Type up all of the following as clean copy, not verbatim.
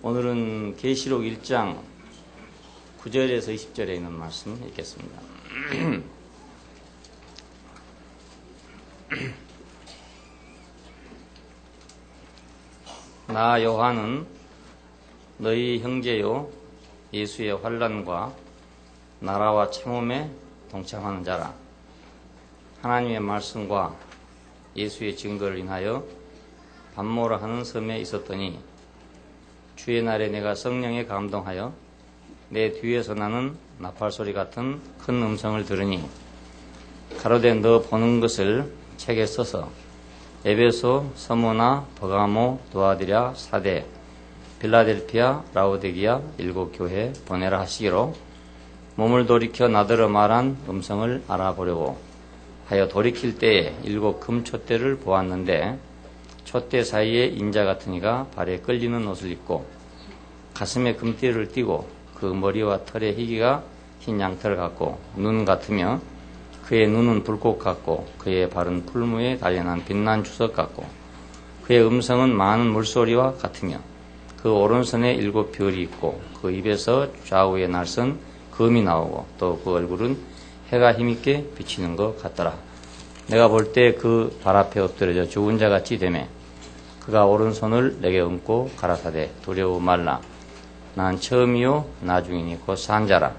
오늘은 계시록 1장 9절에서 20절에 있는 말씀 읽겠습니다. 나 요한은 너희 형제요 예수의 환난과 나라와 참음에 동참하는 자라. 하나님의 말씀과 예수의 증거를 인하여 반모라 하는 섬에 있었더니 주의 날에 내가 성령에 감동하여 내 뒤에서 나는 나팔소리 같은 큰 음성을 들으니 가로되 너 보는 것을 책에 써서 에베소, 서무나, 버가모, 도아디랴, 사대, 빌라델피아, 라오디게아 7교회 보내라 하시기로 몸을 돌이켜 나더러 말한 음성을 알아보려고 하여 돌이킬 때에 7 금촛대를 보았는데 촛대 사이에 인자 같은 이가 발에 끌리는 옷을 입고 가슴에 금띠를 띠고 그 머리와 털의 희기가 흰 양털 같고 눈 같으며 그의 눈은 불꽃 같고 그의 발은 풀무에 단련한 빛난 주석 같고 그의 음성은 많은 물소리와 같으며 그 오른손에 7 별이 있고 그 입에서 좌우에 날선 금이 나오고 또 그 얼굴은 해가 힘있게 비치는 것 같더라. 내가 볼 때 그 발 앞에 엎드려져 죽은 자 같이 되매 그가 오른손을 내게 얹고 가라사대 두려워 말라. 난 처음이요 나중이니 곧 산자라.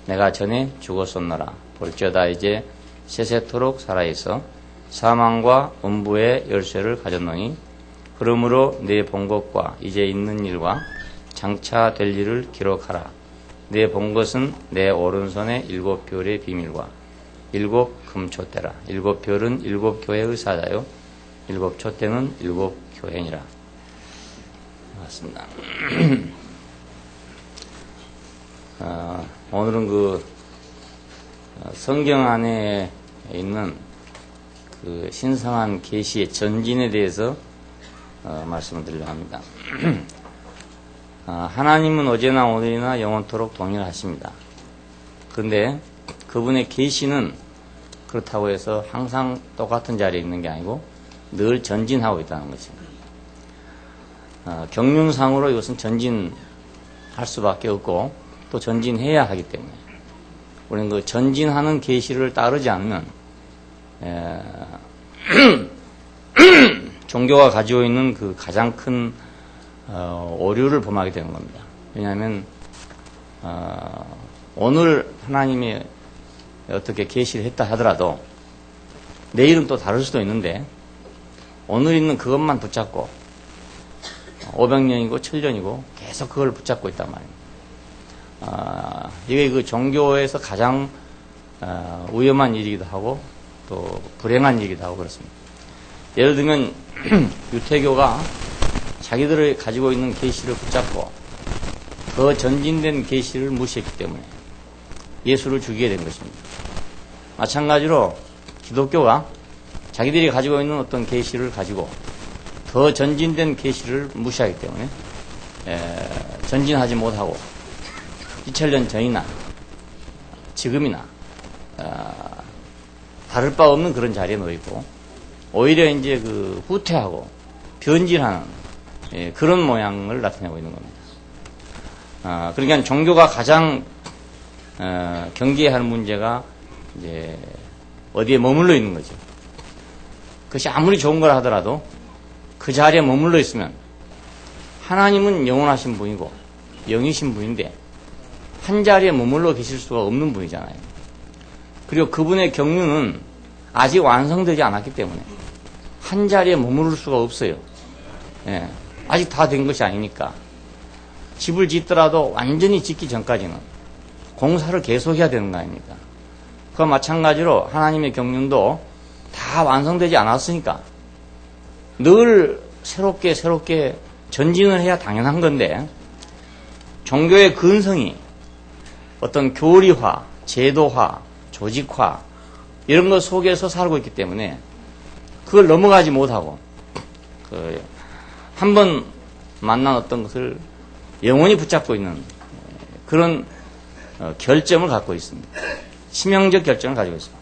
내가 전에 죽었었노라. 볼지어다 이제 세세토록 살아있어 사망과 음부의 열쇠를 가졌노니 그러므로 내 본 것과 이제 있는 일과 장차 될 일을 기록하라. 내 본 것은 내 오른손에 7 별의 비밀과 7 금촛대라. 7 별은 7 교회의 사자요 7 촛대는 7 교회니라. 맞습니다. 오늘은 그 성경 안에 있는 그 신성한 계시의 전진에 대해서 말씀을 드리려고 합니다. 하나님은 어제나 오늘이나 영원토록 동일하십니다. 그런데 그분의 계시는 그렇다고 해서 항상 똑같은 자리에 있는 게 아니고 늘 전진하고 있다는 것입니다. 경륜상으로 이것은 전진할 수밖에 없고 또 전진해야 하기 때문에 우리는 그 전진하는 계시를 따르지 않으면 종교가 가지고 있는 그 가장 큰 오류를 범하게 되는 겁니다. 왜냐하면 오늘 하나님이 어떻게 계시를 했다 하더라도 내일은 또 다를 수도 있는데 오늘 있는 그것만 붙잡고 500년이고 1000년이고 계속 그걸 붙잡고 있단 말입니다. 이게 그 종교에서 가장 위험한 일이기도 하고 또 불행한 일이기도 하고 그렇습니다. 예를 들면 유태교가 자기들이 가지고 있는 계시를 붙잡고 더 전진된 계시를 무시했기 때문에 예수를 죽이게 된 것입니다. 마찬가지로 기독교가 자기들이 가지고 있는 어떤 계시를 가지고 더 전진된 계시를 무시하기 때문에 전진하지 못하고 2000년 전이나 지금이나 다를 바 없는 그런 자리에 놓이고 오히려 이제 그 후퇴하고 변질하는 그런 모양을 나타내고 있는 겁니다. 그러니까 종교가 가장 경계해야 하는 문제가 이제 어디에 머물러 있는 거죠. 그것이 아무리 좋은 걸 하더라도 그 자리에 머물러 있으면 하나님은 영원하신 분이고 영이신 분인데 한 자리에 머물러 계실 수가 없는 분이잖아요. 그리고 그분의 경륜은 아직 완성되지 않았기 때문에 한 자리에 머무를 수가 없어요. 아직 다 된 것이 아니니까. 집을 짓더라도 완전히 짓기 전까지는 공사를 계속해야 되는 거 아닙니까? 그와 마찬가지로 하나님의 경륜도 다 완성되지 않았으니까 늘 새롭게 전진을 해야 당연한 건데 종교의 근성이 어떤 교리화, 제도화, 조직화 이런 것 속에서 살고 있기 때문에 그걸 넘어가지 못하고 한 번 만난 어떤 것을 영원히 붙잡고 있는 그런 결점을 갖고 있습니다. 치명적 결점을 가지고 있습니다.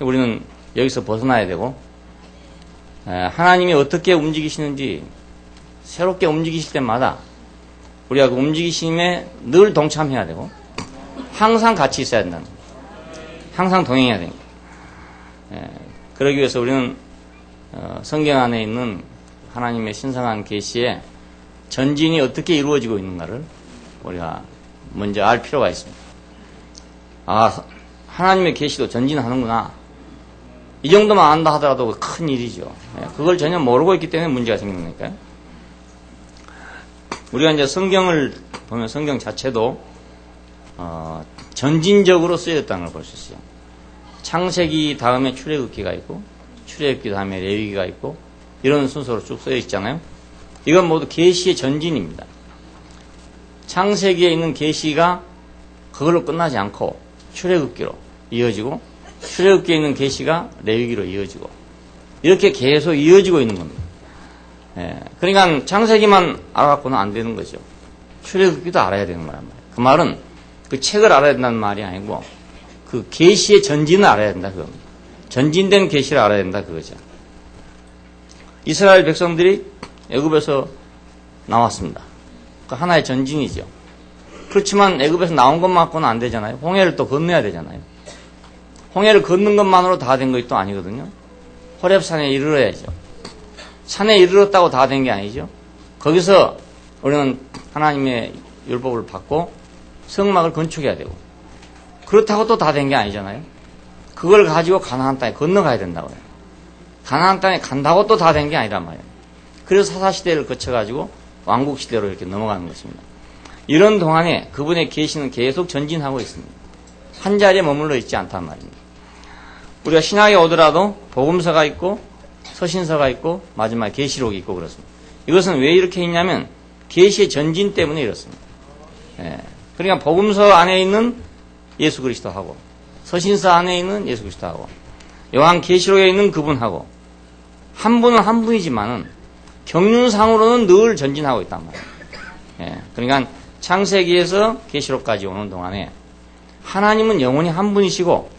우리는 여기서 벗어나야 되고 하나님이 어떻게 움직이시는지 새롭게 움직이실 때마다 우리가 그 움직이심에 늘 동참해야 되고 항상 같이 있어야 된다는 거예요. 항상 동행해야 됩니다. 그러기 위해서 우리는 성경 안에 있는 하나님의 신성한 계시에 전진이 어떻게 이루어지고 있는가를 우리가 먼저 알 필요가 있습니다. 아, 하나님의 계시도 전진하는구나. 이 정도만 안다 하더라도 큰 일이죠. 그걸 전혀 모르고 있기 때문에 문제가 생기는 거니까요. 우리가 이제 성경을 보면 성경 자체도 전진적으로 쓰여졌다는 걸 볼 수 있어요. 창세기 다음에 출애굽기가 있고 출애굽기 다음에 레위기가 있고 이런 순서로 쭉 쓰여 있잖아요. 이건 모두 계시의 전진입니다. 창세기에 있는 계시가 그걸로 끝나지 않고 출애굽기로 이어지고 출애굽기에 있는 계시가 레위기로 이어지고 이렇게 계속 이어지고 있는 겁니다. 그러니까 창세기만 알아갖고는 안 되는 거죠. 출애굽기도 알아야 되는 거란 말이에요. 그 말은 그 책을 알아야 된다는 말이 아니고 그 계시의 전진을 알아야 된다 그겁니다. 전진된 계시를 알아야 된다 그거죠. 이스라엘 백성들이 애굽에서 나왔습니다. 그 하나의 전진이죠. 그렇지만 애굽에서 나온 것만큼은 안 되잖아요. 홍해를 또 건너야 되잖아요. 홍해를 걷는 것만으로 다 된 것도 아니거든요. 호렙산에 이르러야죠. 산에 이르렀다고 다 된 게 아니죠. 거기서 우리는 하나님의 율법을 받고 성막을 건축해야 되고 그렇다고 또 다 된 게 아니잖아요. 그걸 가지고 가나안 땅에 건너가야 된다고요. 가나안 땅에 간다고 또 다 된 게 아니란 말이에요. 그래서 사사시대를 거쳐가지고 왕국시대로 이렇게 넘어가는 것입니다. 이런 동안에 그분의 계시는 계속 전진하고 있습니다. 한 자리에 머물러 있지 않단 말입니다. 우리가 신학에 오더라도 복음서가 있고 서신서가 있고 마지막에 계시록이 있고 그렇습니다. 이것은 왜 이렇게 있냐면 계시의 전진 때문에 이렇습니다. 그러니까 복음서 안에 있는 예수 그리스도하고 서신서 안에 있는 예수 그리스도하고 요한 계시록에 있는 그분하고 한 분은 한 분이지만은 경륜상으로는 늘 전진하고 있단 말이에요. 그러니까 창세기에서 계시록까지 오는 동안에 하나님은 영원히 한 분이시고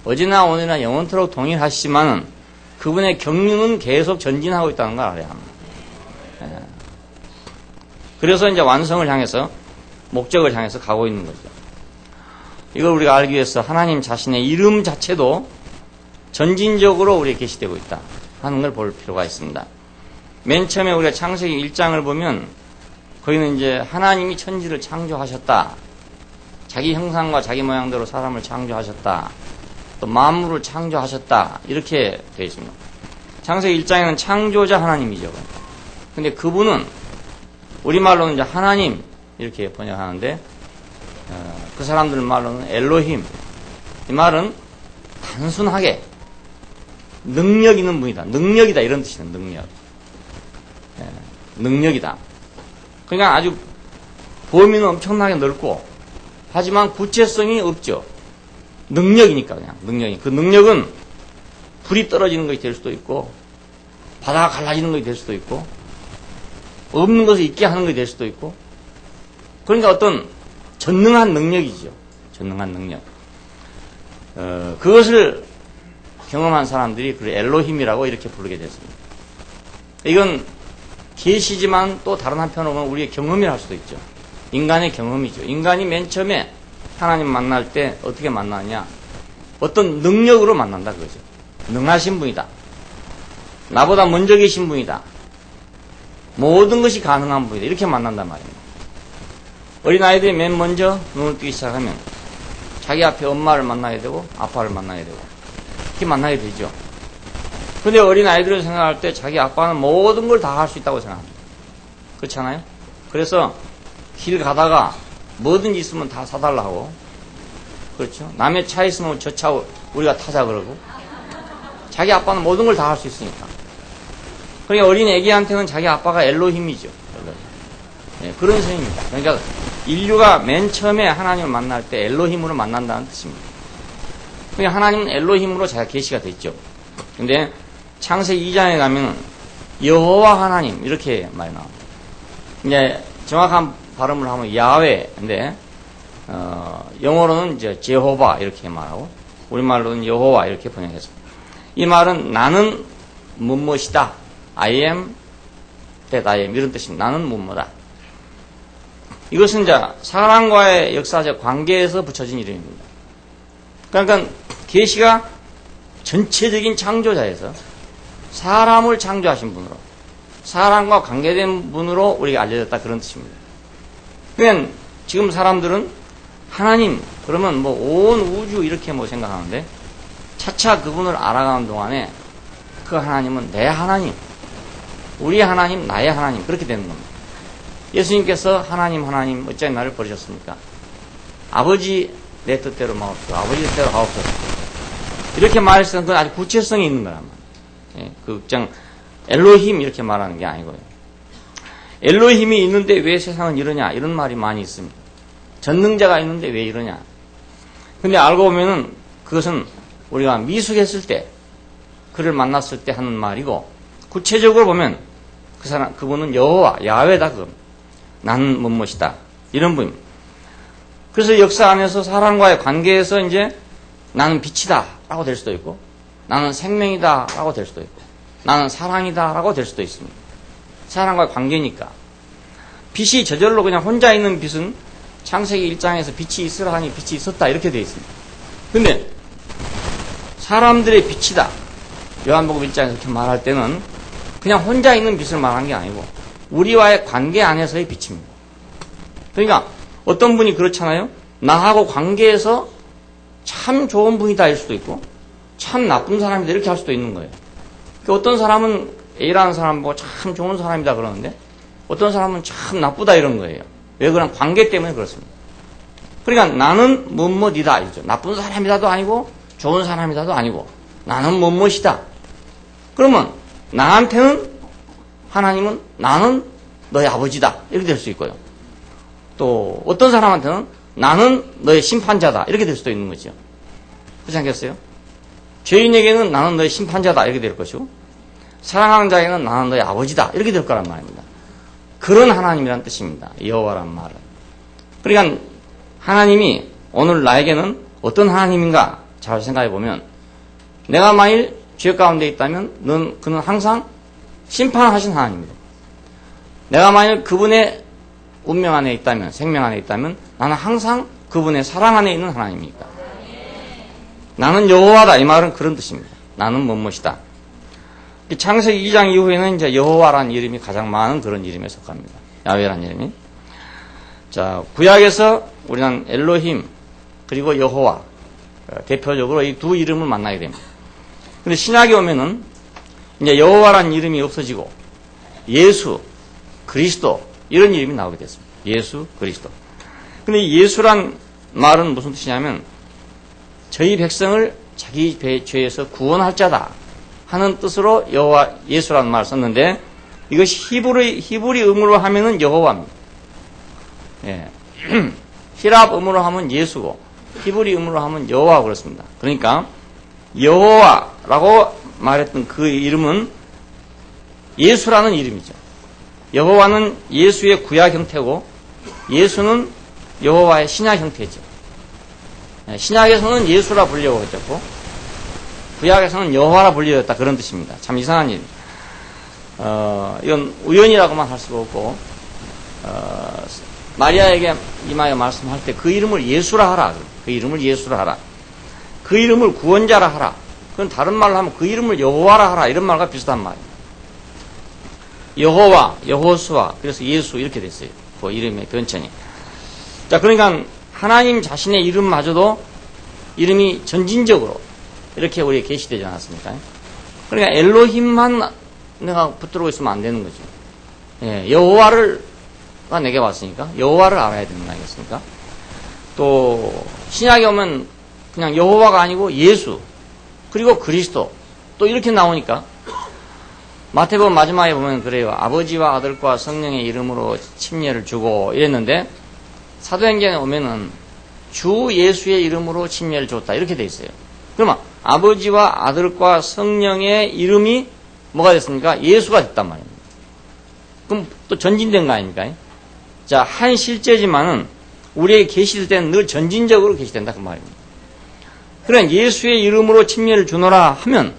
어제나 오늘이나 영원토록 동일하시지만은 그분의 경륜은 계속 전진하고 있다는 걸 알아야 합니다. 그래서 이제 완성을 향해서 목적을 향해서 가고 있는 거죠. 이걸 우리가 알기 위해서 하나님 자신의 이름 자체도 전진적으로 우리에 계시되고 있다 하는 걸 볼 필요가 있습니다. 맨 처음에 우리가 창세기 1장을 보면 거기는 이제 하나님이 천지를 창조하셨다. 자기 형상과 자기 모양대로 사람을 창조하셨다. 또 만물을 창조하셨다. 이렇게 되어 있습니다. 창세기 1장에는 창조자 하나님이죠. 근데 그분은 우리말로는 이제 하나님 이렇게 번역하는데 그 사람들 말로는 엘로힘. 이 말은 단순하게 능력 있는 분이다. 능력이다. 이런 뜻이다. 능력. 능력이다. 그러니까 아주 범위는 엄청나게 넓고 하지만 구체성이 없죠. 능력이니까 그냥 능력이. 그 능력은 불이 떨어지는 것이 될 수도 있고 바다가 갈라지는 것이 될 수도 있고 없는 것을 있게 하는 것이 될 수도 있고 그러니까 어떤 전능한 능력이죠. 전능한 능력. 그것을 경험한 사람들이 그 엘로힘이라고 이렇게 부르게 됐습니다. 이건 계시지만 또 다른 한편으로 보면 우리의 경험이라 할 수도 있죠. 인간의 경험이죠. 인간이 맨 처음에 하나님 만날 때 어떻게 만나냐? 어떤 능력으로 만난다 그거죠. 능하신 분이다. 나보다 먼저 계신 분이다. 모든 것이 가능한 분이다. 이렇게 만난단 말입니다. 어린아이들이 맨 먼저 눈을 뜨기 시작하면 자기 앞에 엄마를 만나게 되고 아빠를 만나게 되고 이렇게 만나게 되죠. 근데 어린아이들을 생각할 때 자기 아빠는 모든 걸 다 할 수 있다고 생각합니다. 그렇잖아요? 그래서 길 가다가 뭐든지 있으면 다 사달라 하고 그렇죠? 남의 차 있으면 저 차 우리가 타자 그러고 자기 아빠는 모든 걸 다 할 수 있으니까. 그러니까 어린 애기한테는 자기 아빠가 엘로힘이죠. 그런 셈입니다. 그러니까 인류가 맨 처음에 하나님을 만날 때 엘로힘으로 만난다는 뜻입니다. 그러니까 하나님은 엘로힘으로 자기가 계시가 됐죠. 근데 창세기 2장에 가면 여호와 하나님 이렇게 말이 나옵니다. 이제 정확한 발음을 하면 야훼인데 영어로는 이제 제호바 이렇게 말하고 우리말로는 여호와 이렇게 번역했습니다. 이 말은 나는 무엇이다. I am that I am 이런 뜻입니다. 나는 무엇이다. 이것은 이제 사람과의 역사적 관계에서 붙여진 이름입니다. 그러니까 계시가 전체적인 창조자에서 사람을 창조하신 분으로, 사람과 관계된 분으로 우리가 알려졌다, 그런 뜻입니다. 그러니까 지금 사람들은 하나님 그러면 뭐 온 우주 이렇게 뭐 생각하는데, 차차 그분을 알아가는 동안에 그 하나님은 내 하나님, 우리 하나님, 나의 하나님, 그렇게 되는 겁니다. 예수님께서 하나님 어찌 나를 버리셨습니까? 아버지 내 뜻대로 마옵소서, 아버지 뜻대로 하옵소서, 이렇게 말했을 건 아주 구체성이 있는 거란 말이에요. 그 그냥 엘로힘 이렇게 말하는 게 아니고요. 엘로힘이 있는데 왜 세상은 이러냐, 이런 말이 많이 있습니다. 전능자가 있는데 왜 이러냐. 근데 알고 보면은 그것은 우리가 미숙했을 때, 그를 만났을 때 하는 말이고, 구체적으로 보면 그분은 여호와, 야훼다, 그겁니다. 나는 무엇이다, 이런 분입니다. 그래서 역사 안에서 사람과의 관계에서 이제 나는 빛이다 라고 될 수도 있고, 나는 생명이다 라고 될 수도 있고, 나는 사랑이다 라고 될 수도 있습니다. 사람과의 관계니까. 빛이 저절로 그냥 혼자 있는 빛은 창세기 1장에서 빛이 있으라 하니 빛이 있었다, 이렇게 되어 있습니다. 근데 사람들의 빛이다, 요한복음 1장에서 이렇게 말할 때는 그냥 혼자 있는 빛을 말하는 게 아니고 우리와의 관계 안에서의 빛입니다. 그러니까 어떤 분이 그렇잖아요. 나하고 관계에서 참 좋은 분이다 일 수도 있고 참 나쁜 사람이다 이렇게 할 수도 있는 거예요. 어떤 사람은 A라는 사람 보고 참 좋은 사람이다 그러는데 어떤 사람은 참 나쁘다 이런 거예요. 왜 그런 관계 때문에 그렇습니다. 그러니까 나는 뭐뭐이다 이죠. 나쁜 사람이다도 아니고 좋은 사람이다도 아니고 나는 뭐뭐이다. 그러면 나한테는 하나님은 나는 너의 아버지다 이렇게 될 수 있고요. 또 어떤 사람한테는 나는 너의 심판자다 이렇게 될 수도 있는 거죠. 그렇지 않겠어요? 죄인에게는 나는 너의 심판자다 이렇게 될 것이고 사랑하는 자에게는 나는 너의 아버지다 이렇게 될 거란 말입니다. 그런 하나님이란 뜻입니다. 여호와란 말은. 그러니까 하나님이 오늘 나에게는 어떤 하나님인가 잘 생각해 보면 내가 만일 죄 가운데 있다면 그는 항상 심판하신 하나님입니다. 내가 만일 그분의 운명 안에 있다면, 생명 안에 있다면 나는 항상 그분의 사랑 안에 있는 하나님이니까. 나는 여호와다 이 말은 그런 뜻입니다. 나는 무엇이다. 창세기 2장 이후에는 이제 여호와라는 이름이 가장 많은 그런 이름에 속합니다. 야훼라는 이름이. 자, 구약에서 우리는 엘로힘 그리고 여호와 대표적으로 이 두 이름을 만나게 됩니다. 근데 신약에 오면은 이제 여호와라는 이름이 없어지고 예수, 그리스도 이런 이름이 나오게 됐습니다. 예수, 그리스도. 근데 예수란 말은 무슨 뜻이냐면 저희 백성을 자기 죄에서 구원할 자다 하는 뜻으로 여호와 예수라는 말을 썼는데 이것이 히브리 음으로 하면은 여호와입니다. 예. 히랍 음으로 하면 예수고 히브리 음으로 하면 여호와 그렇습니다. 그러니까 여호와라고 말했던 그 이름은 예수라는 이름이죠. 여호와는 예수의 구약 형태고 예수는 여호와의 신약 형태죠. 신약에서는 예수라 불려졌고 구약에서는 여호와라 불려졌다 그런 뜻입니다. 참 이상한 일. 이건 우연이라고만 할 수가 없고 마리아에게 이마에 말씀할 때 그 이름을 예수라 하라. 그 이름을 예수라 하라. 그 이름을 구원자라 하라. 그건 다른 말로 하면 그 이름을 여호와라 하라. 이런 말과 비슷한 말이에요. 여호와, 여호수아, 그래서 예수 이렇게 됐어요. 그 이름의 변천이. 자, 그러니까 하나님 자신의 이름마저도 이름이 전진적으로 이렇게 우리에 계시되지 않았습니까? 그러니까 엘로힘만 내가 붙들고 있으면 안 되는 거죠. 예, 여호와가 내게 왔으니까 여호와를 알아야 되는 거 아니겠습니까? 또 신약에 오면 그냥 여호와가 아니고 예수 그리고 그리스도 또 이렇게 나오니까 마태복음 마지막에 보면 그래요. 아버지와 아들과 성령의 이름으로 침례를 주고 이랬는데 사도행전에 오면은 주 예수의 이름으로 침례를 줬다 이렇게 돼 있어요. 그러면 아버지와 아들과 성령의 이름이 뭐가 됐습니까? 예수가 됐단 말입니다. 그럼 또 전진된 거 아닙니까? 자, 한 실제지만은 우리에게 계시될 때는 늘 전진적으로 계시된다 그 말입니다. 그러니까 예수의 이름으로 침례를 주노라 하면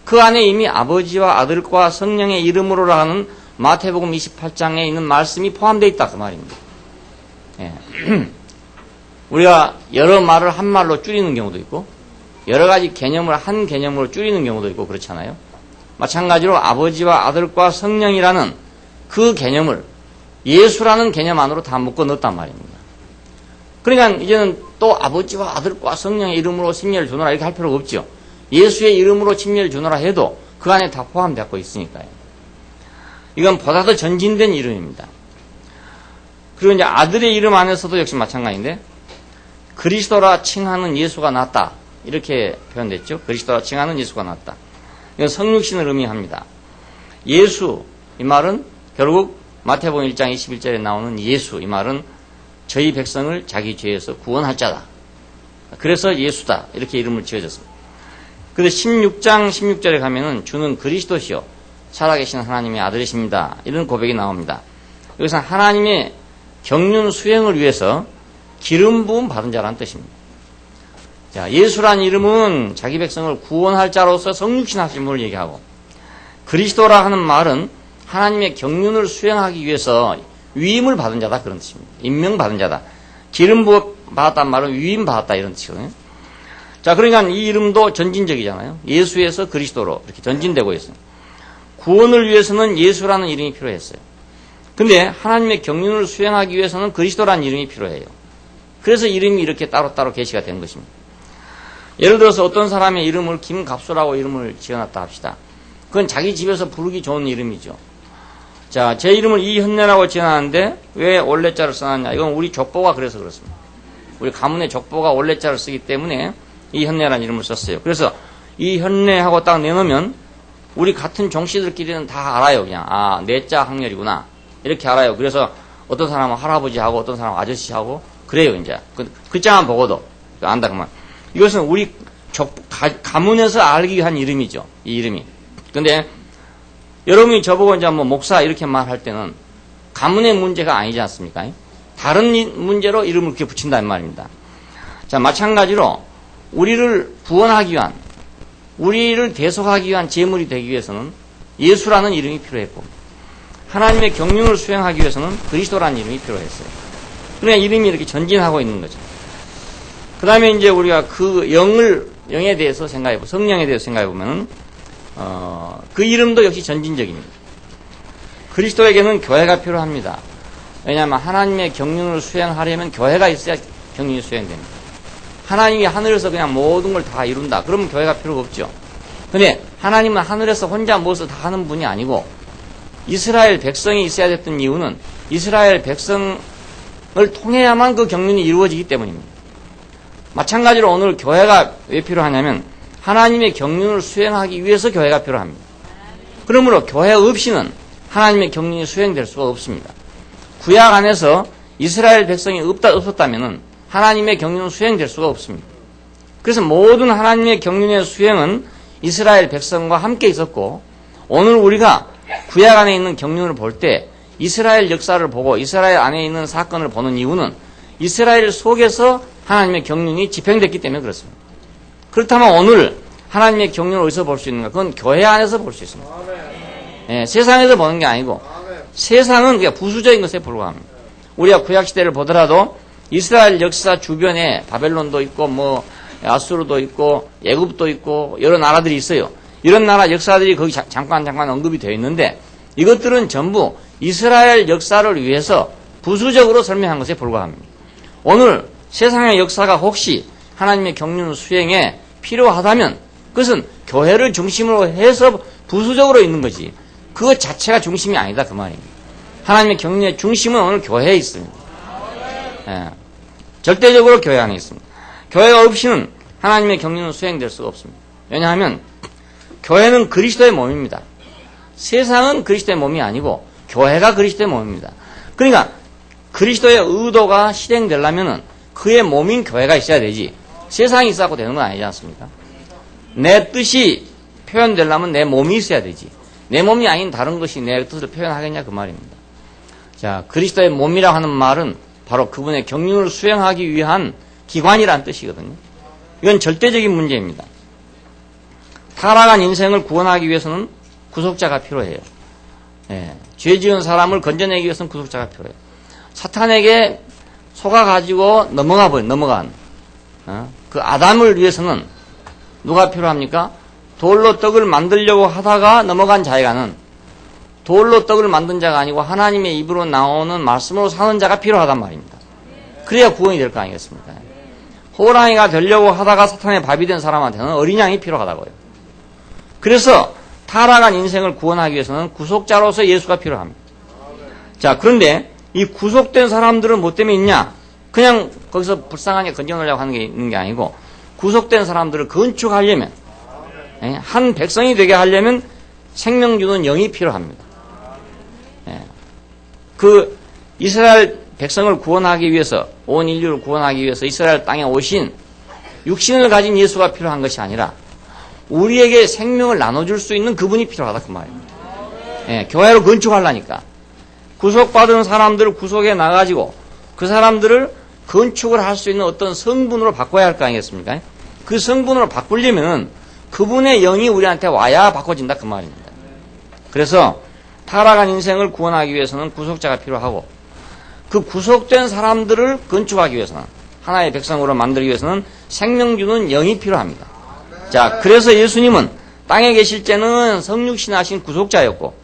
그 안에 이미 아버지와 아들과 성령의 이름으로라 하는 마태복음 28장에 있는 말씀이 포함되어 있다 그 말입니다. 예. 우리가 여러 말을 한 말로 줄이는 경우도 있고 여러 가지 개념을 한 개념으로 줄이는 경우도 있고 그렇잖아요. 마찬가지로 아버지와 아들과 성령이라는 그 개념을 예수라는 개념 안으로 다 묶어 넣었단 말입니다. 그러니까 이제는 또 아버지와 아들과 성령의 이름으로 침례를 주노라 이렇게 할 필요가 없죠. 예수의 이름으로 침례를 주노라 해도 그 안에 다 포함되고 있으니까요. 이건 보다 더 전진된 이름입니다. 그리고 이제 아들의 이름 안에서도 역시 마찬가지인데 그리스도라 칭하는 예수가 낫다 이렇게 표현됐죠. 그리스도라 칭하는 예수가 낫다. 이건 성육신을 의미합니다. 예수 이 말은 결국 마태복음 1장 21절에 나오는 예수 이 말은 저희 백성을 자기 죄에서 구원할 자다. 그래서 예수다 이렇게 이름을 지어졌습니다. 그런데 16장 16절에 가면은 주는 그리스도시요 살아계신 하나님의 아들이십니다. 이런 고백이 나옵니다. 여기서 하나님의 경륜 수행을 위해서 기름 부음 받은 자라는 뜻입니다. 자, 예수란 이름은 자기 백성을 구원할 자로서 성육신하신 분을 얘기하고 그리스도라 하는 말은 하나님의 경륜을 수행하기 위해서 위임을 받은 자다 그런 뜻입니다. 임명받은 자다. 기름 부음 받았단 말은 위임 받았다 이런 뜻이거든요. 자, 그러니까 이 이름도 전진적이잖아요. 예수에서 그리스도로 이렇게 전진되고 있어요. 구원을 위해서는 예수라는 이름이 필요했어요. 근데 하나님의 경륜을 수행하기 위해서는 그리스도라는 이름이 필요해요. 그래서 이름이 이렇게 따로따로 게시가 된 것입니다. 예를 들어서 어떤 사람의 이름을 김갑수라고 이름을 지어놨다 합시다. 그건 자기 집에서 부르기 좋은 이름이죠. 자, 제 이름을 이현래라고 지어놨는데 왜 올레자를 써놨냐. 이건 우리 족보가 그래서 그렇습니다. 우리 가문의 족보가 올레자를 쓰기 때문에 이현래라는 이름을 썼어요. 그래서 이현래하고 딱 내놓으면 우리 같은 종씨들끼리는 다 알아요. 그냥 아, 내자 학렬이구나 이렇게 알아요. 그래서 어떤 사람은 할아버지하고 어떤 사람은 아저씨하고 그래요. 이제 글자만 보고도 안다 그만. 이것은 우리 가문에서 알기 위한 이름이죠. 이 이름이. 근데 여러분이 저보고 이제 뭐 목사 이렇게 말할 때는 가문의 문제가 아니지 않습니까? 다른 문제로 이름을 그렇게 붙인다는 말입니다. 자, 마찬가지로 우리를 구원하기 위한, 우리를 대속하기 위한 제물이 되기 위해서는 예수라는 이름이 필요했고, 하나님의 경륜을 수행하기 위해서는 그리스도라는 이름이 필요했어요. 그러니까 이름이 이렇게 전진하고 있는 거죠. 그 다음에 이제 우리가 그 영에 대해서 생각해보면, 성령에 대해서 생각해보면은, 그 이름도 역시 전진적입니다. 그리스도에게는 교회가 필요합니다. 왜냐하면 하나님의 경륜을 수행하려면 교회가 있어야 경륜이 수행됩니다. 하나님이 하늘에서 그냥 모든 걸 다 이룬다. 그러면 교회가 필요가 없죠. 근데 하나님은 하늘에서 혼자 무엇을 다 하는 분이 아니고 이스라엘 백성이 있어야 됐던 이유는 이스라엘 백성을 통해야만 그 경륜이 이루어지기 때문입니다. 마찬가지로 오늘 교회가 왜 필요하냐면 하나님의 경륜을 수행하기 위해서 교회가 필요합니다. 그러므로 교회 없이는 하나님의 경륜이 수행될 수가 없습니다. 구약 안에서 이스라엘 백성이 없었다면 하나님의 경륜은 수행될 수가 없습니다. 그래서 모든 하나님의 경륜의 수행은 이스라엘 백성과 함께 있었고 오늘 우리가 구약 안에 있는 경륜을 볼 때 이스라엘 역사를 보고 이스라엘 안에 있는 사건을 보는 이유는 이스라엘 속에서 하나님의 경륜이 집행됐기 때문에 그렇습니다. 그렇다면 오늘 하나님의 경륜을 어디서 볼 수 있는가? 그건 교회 안에서 볼 수 있습니다. 예, 세상에서 보는 게 아니고 세상은 그냥 부수적인 것에 불과합니다. 우리가 구약시대를 보더라도 이스라엘 역사 주변에 바벨론도 있고 뭐 아수르도 있고 애굽도 있고 여러 나라들이 있어요. 이런 나라 역사들이 거기 잠깐 언급이 되어 있는데 이것들은 전부 이스라엘 역사를 위해서 부수적으로 설명한 것에 불과합니다. 오늘 세상의 역사가 혹시 하나님의 경륜 수행에 필요하다면 그것은 교회를 중심으로 해서 부수적으로 있는 거지 그것 자체가 중심이 아니다 그 말입니다. 하나님의 경륜의 중심은 오늘 교회에 있습니다. 예. 절대적으로 교회 안에 있습니다. 교회가 없이는 하나님의 경륜은 수행될 수가 없습니다. 왜냐하면 교회는 그리스도의 몸입니다. 세상은 그리스도의 몸이 아니고 교회가 그리스도의 몸입니다. 그러니까 그리스도의 의도가 실행되려면 그의 몸인 교회가 있어야 되지 세상이 있어도 되는 건 아니지 않습니까? 내 뜻이 표현되려면 내 몸이 있어야 되지 내 몸이 아닌 다른 것이 내 뜻을 표현하겠냐 그 말입니다. 자, 그리스도의 몸이라고 하는 말은 바로 그분의 경륜을 수행하기 위한 기관이라는 뜻이거든요. 이건 절대적인 문제입니다. 타락한 인생을 구원하기 위해서는 구속자가 필요해요. 예, 죄 지은 사람을 건져내기 위해서는 구속자가 필요해요. 사탄에게 속아가지고 넘어간. 그 아담을 위해서는 누가 필요합니까? 돌로 떡을 만들려고 하다가 넘어간 자에게는 돌로 떡을 만든 자가 아니고 하나님의 입으로 나오는 말씀으로 사는 자가 필요하단 말입니다. 그래야 구원이 될 거 아니겠습니까? 호랑이가 되려고 하다가 사탄의 밥이 된 사람한테는 어린 양이 필요하다고요. 그래서 타락한 인생을 구원하기 위해서는 구속자로서 예수가 필요합니다. 자, 그런데 이 구속된 사람들은 뭐 때문에 있냐? 그냥 거기서 불쌍하게 건져놓으려고 하는 게 있는 게 아니고 구속된 사람들을 건축하려면 한 백성이 되게 하려면 생명 주는 영이 필요합니다. 그 이스라엘 백성을 구원하기 위해서 온 인류를 구원하기 위해서 이스라엘 땅에 오신 육신을 가진 예수가 필요한 것이 아니라 우리에게 생명을 나눠줄 수 있는 그분이 필요하다 그 말입니다. 교회로 건축하려니까 구속받은 사람들을 구속해 나가지고 그 사람들을 건축을 할 수 있는 어떤 성분으로 바꿔야 할 거 아니겠습니까? 그 성분으로 바꾸려면 그분의 영이 우리한테 와야 바꿔진다 그 말입니다. 그래서 타락한 인생을 구원하기 위해서는 구속자가 필요하고 그 구속된 사람들을 건축하기 위해서는 하나의 백성으로 만들기 위해서는 생명 주는 영이 필요합니다. 자, 그래서 예수님은 땅에 계실 때는 성육신하신 구속자였고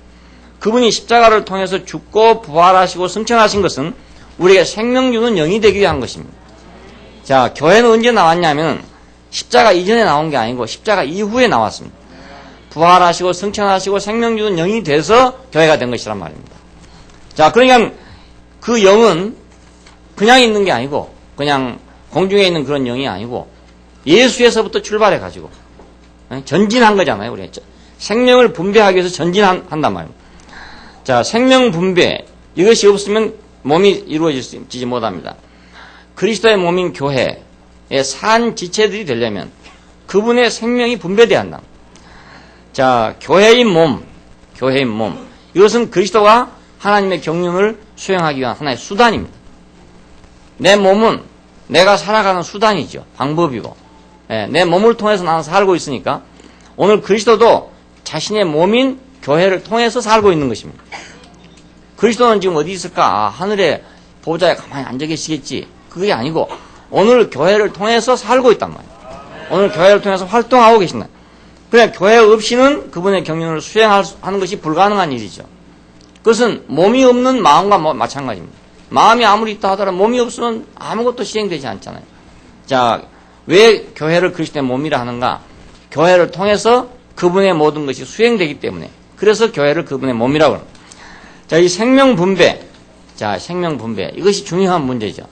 그분이 십자가를 통해서 죽고 부활하시고 승천하신 것은 우리에게 생명 주는 영이 되기 위한 것입니다. 자, 교회는 언제 나왔냐면 십자가 이전에 나온 게 아니고 십자가 이후에 나왔습니다. 부활하시고 승천하시고 생명 주는 영이 돼서 교회가 된 것이란 말입니다. 자, 그러니까 그 영은 그냥 있는 게 아니고 그냥 공중에 있는 그런 영이 아니고 예수에서부터 출발해 가지고 전진한 거잖아요. 우리 생명을 분배하기 위해서 전진한단 말입니다. 자, 생명 분배 이것이 없으면 몸이 이루어지지 못합니다. 그리스도의 몸인 교회의 산 지체들이 되려면 그분의 생명이 분배돼야 한다. 자, 교회인 몸 이것은 그리스도가 하나님의 경륜을 수행하기 위한 하나의 수단입니다. 내 몸은 내가 살아가는 수단이죠. 방법이고 내 몸을 통해서 나는 살고 있으니까 오늘 그리스도도 자신의 몸인 교회를 통해서 살고 있는 것입니다. 그리스도는 지금 어디 있을까? 하늘에 보좌에 가만히 앉아 계시겠지. 그게 아니고 오늘 교회를 통해서 살고 있단 말이에요. 오늘 교회를 통해서 활동하고 계신다. 그냥 교회 없이는 그분의 경륜을 수행하는 것이 불가능한 일이죠. 그것은 몸이 없는 마음과 마찬가지입니다. 마음이 아무리 있다 하더라도 몸이 없으면 아무것도 시행되지 않잖아요. 자, 왜 교회를 그리스도의 몸이라 하는가? 교회를 통해서 그분의 모든 것이 수행되기 때문에 그래서 교회를 그분의 몸이라고 합니다. 자, 이 생명 분배. 이것이 중요한 문제죠.